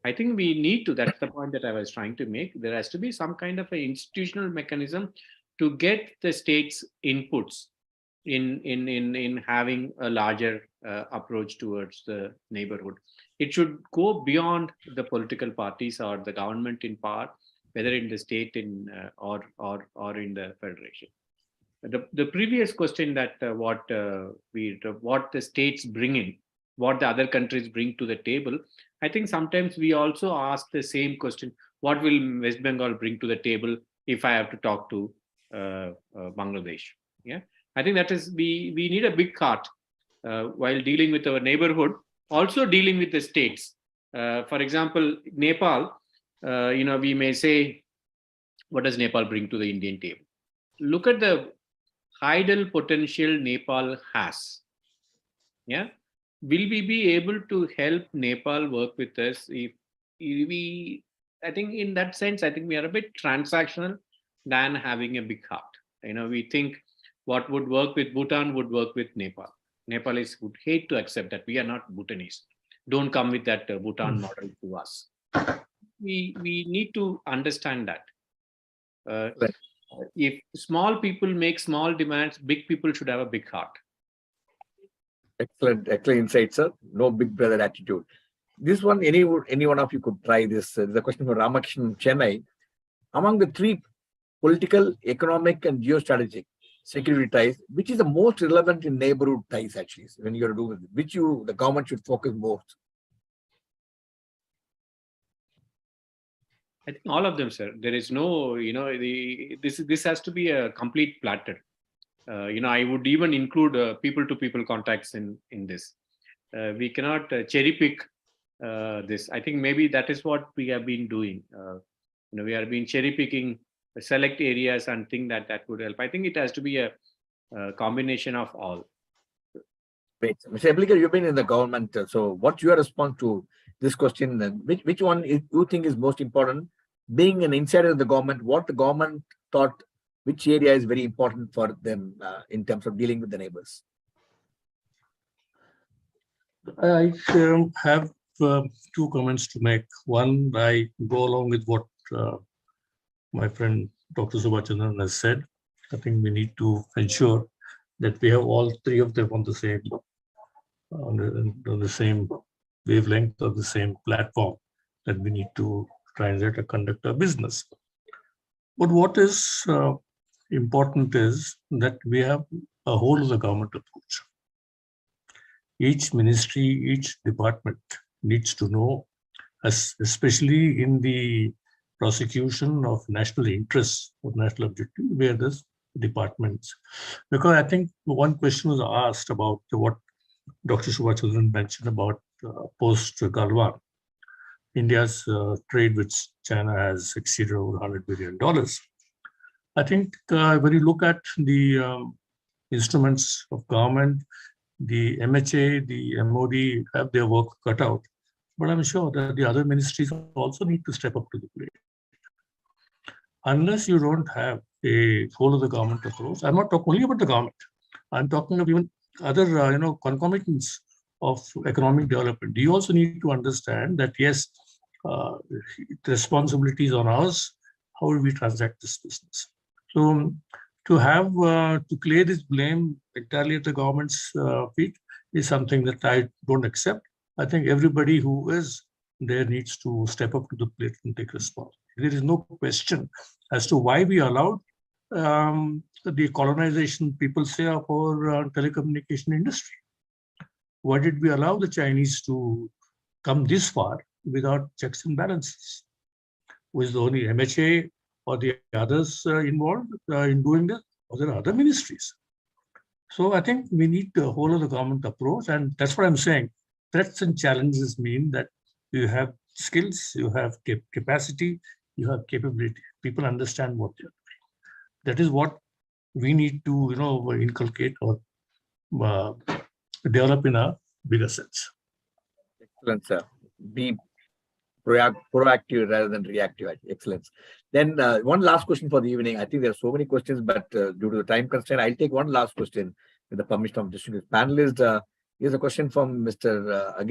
I think we need to, that's the point that I was trying to make. There has to be some kind of an institutional mechanism to get the state's inputs in having a larger approach towards the neighborhood. It should go beyond the political parties or the government in power whether in the state or in the federation. The previous question that what the states bring in, what the other countries bring to the table, I think sometimes we also ask the same question: what will West Bengal bring to the table if I have to talk to Bangladesh? Yeah, I think that is we need a big heart while dealing with our neighborhood, also dealing with the states. For example, Nepal, we may say, what does Nepal bring to the Indian table? Look at the hydel potential Nepal has. Yeah, will we be able to help Nepal work with us if we? I think in that sense, I think we are a bit transactional than having a big heart. We think what would work with Bhutan would work with Nepal. Nepalese would hate to accept that we are not Bhutanese. Don't come with that Bhutan model to us. We need to understand that. If small people make small demands, big people should have a big heart. Excellent insight, sir. No big brother attitude. This one, any one of you could try this. The question for Ramakrishnan from Chennai. Among the three political, economic, and geostrategic security ties, which is the most relevant in neighborhood ties, actually, when you're doing it, which the government should focus most? I think all of them, sir. There is no, this has to be a complete platter. I would even include people-to-people contacts in this. We cannot cherry pick this. I think maybe that is what we have been doing. We have been cherry picking select areas and think that would help. I think it has to be a combination of all. Great. Mr. Heblikar, you've been in the government. So what's your response to this question? Which one you think is most important? Being an insider of the government, what the government thought, which area is very important for them in terms of dealing with the neighbors? I have two comments to make. One, I go along with what my friend Dr. Suba Chandran has said. I think we need to ensure that we have all three of them on the same wavelength, or the same platform, that we need to try and conduct our business. But what is important is that we have a whole of the government approach. Each ministry, each department needs to know, especially in the prosecution of national interests or national objectives, where there's departments. Because I think one question was asked about what Dr. Suba Chandran mentioned about post-Galwan. India's trade with China has exceeded over $100 billion. I think when you look at the instruments of government, the MHA, the MOD have their work cut out. But I'm sure that the other ministries also need to step up to the plate. Unless you don't have a whole of the government approach, I'm not talking only about the government. I'm talking of even other, concomitants of economic development. You also need to understand that, yes, the responsibility is on us. How will we transact this business? So to have to clear this blame entirely at the government's feet is something that I don't accept. I think everybody who is there needs to step up to the plate and take responsibility. There is no question as to why we allowed the colonization, people say, of our telecommunication industry. Why did we allow the Chinese to come this far without checks and balances? Was the only MHA or the others involved in doing this? Or there are other ministries? So I think we need the whole of the government approach, and that's what I'm saying. Threats and challenges mean that you have skills, you have capacity, you have capability. People understand what you're doing. That is what we need to, inculcate or develop in a bigger sense. Excellent, sir. Be proactive rather than reactive. Excellent. Then one last question for the evening. I think there are so many questions, but due to the time constraint, I'll take one last question with the permission of distinguished panelists. Here's a question from Mr.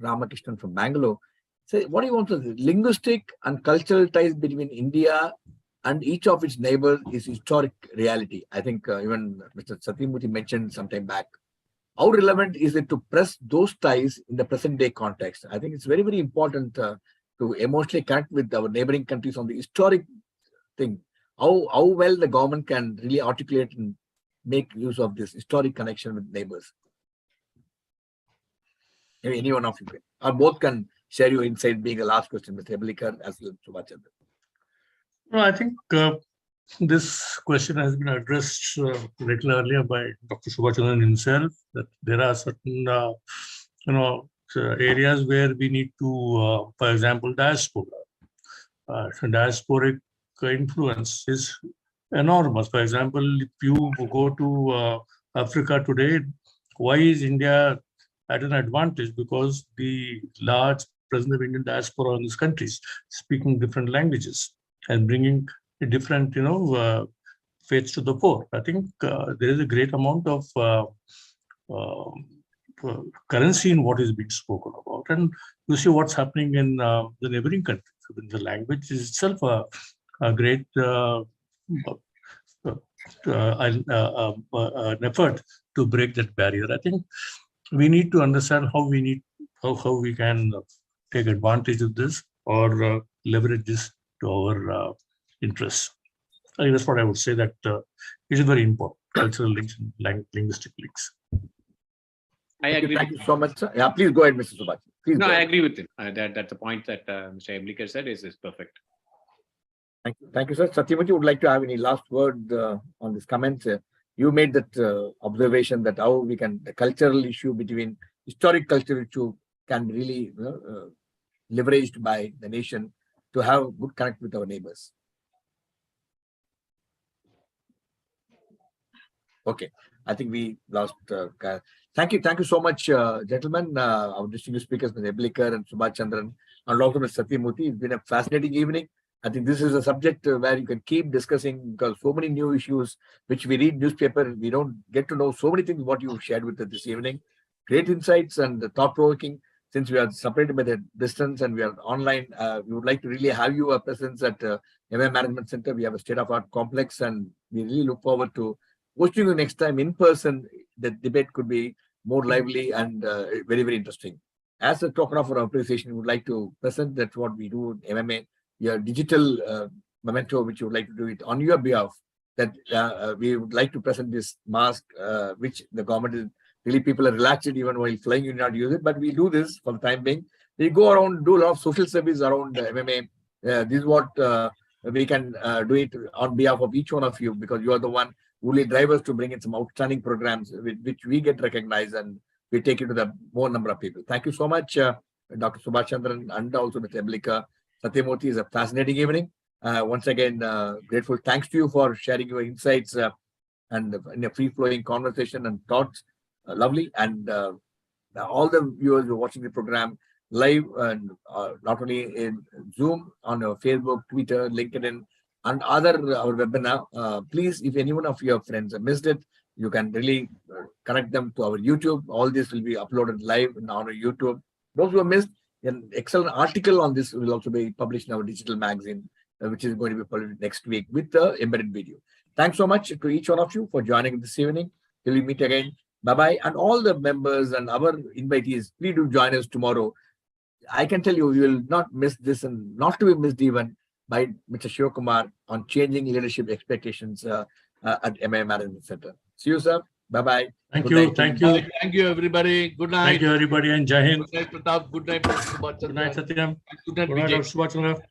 Ramakrishnan from Bangalore. So what do you want to say? Linguistic and cultural ties between India and each of its neighbors is historic reality. I think even Mr. Satyamurthy mentioned some time back. How relevant is it to press those ties in the present day context? I think it's very, very important to emotionally connect with our neighboring countries on the historic thing. How well the government can really articulate and make use of this historic connection with neighbors. Maybe any one of you can, or both can share your insight, being the last question, Mr. Heblikar as well as Suba Chandran. No, I think this question has been addressed little earlier by Dr. Suba Chandran himself, that there are certain areas where we need to, for example, diaspora. So diasporic influence is enormous. For example, if you go to Africa today, why is India at an advantage? Because the large presence of Indian diaspora in these countries, speaking different languages and bringing a different, faiths to the fore. I think there is a great amount of currency in what is being spoken about, and you see what's happening in the neighboring countries. The language is itself a great an effort to break that barrier. I think we need to understand how we can take advantage of this or leverage this to our interests. I think that's what I would say, that it is very important, cultural links and linguistic links. I agree. Thank you so much, sir. Yeah, please go ahead, Mr. Suba. Please. No, go I ahead. agree with him. That the point that Mr. Heblikar said is perfect. Thank you. Thank you, sir. Satyamurthy, would like to have any last word on this comment? You made that observation that how we can, the cultural issue between historic cultural issue can be really leveraged by the nation to have good connect with our neighbors. Okay, I think we lost. Thank you so much, gentlemen. Our distinguished speakers, Mr. Heblikar and Suba Chandran, and also Mr. Satyamurthy. It's been a fascinating evening. I think this is a subject where you can keep discussing, because so many new issues which we read newspaper, we don't get to know so many things what you shared with us this evening. Great insights and thought-provoking. Since we are separated by the distance and we are online, we would like to really have you a presence at MMA Management Center. We have a state-of-art complex, and we really look forward to hosting you next time in person. The debate could be more lively and very, very interesting. As a token of our appreciation, we would like to present that what we do in MMA, your digital memento, which you would like to do it on your behalf, that we would like to present this mask, which the government is really, people are relaxed even while flying, you not use it, but we do this for the time being. We go around, do a lot of social service around MMA. This is what we can do it on behalf of each one of you, because you are the one who will drive us to bring in some outstanding programs with which we get recognized and we take it to the more number of people. Thank you so much, Dr. Suba Chandran, and also Mr. Heblikar. Satyamurthy, is a fascinating evening. Once again, grateful thanks to you for sharing your insights and in a free-flowing conversation and thoughts. Lovely. And all the viewers who are watching the program live, and not only in Zoom, on our Facebook, Twitter, LinkedIn, and other our webinar. Please, if any one of your friends have missed it, you can really connect them to our YouTube. All this will be uploaded live on our YouTube. Those who have missed, an excellent article on this will also be published in our digital magazine, which is going to be published next week with the embedded video. Thanks so much to each one of you for joining this evening. Till we meet again. Bye-bye. And all the members and our invitees, please do join us tomorrow. I can tell you, you will not miss this, and not to be missed even by Mr. Shivakumar on changing leadership expectations at MMA Management Center. See you, sir. Bye-bye. Thank you. Thank you. Thank you, everybody. Good night. Thank you, everybody, and Jai Hind. Good night, Pratap. Good night, Subha Chandran. Good night, Satyam. Good night, Good night, Vijay. Subha Chandran.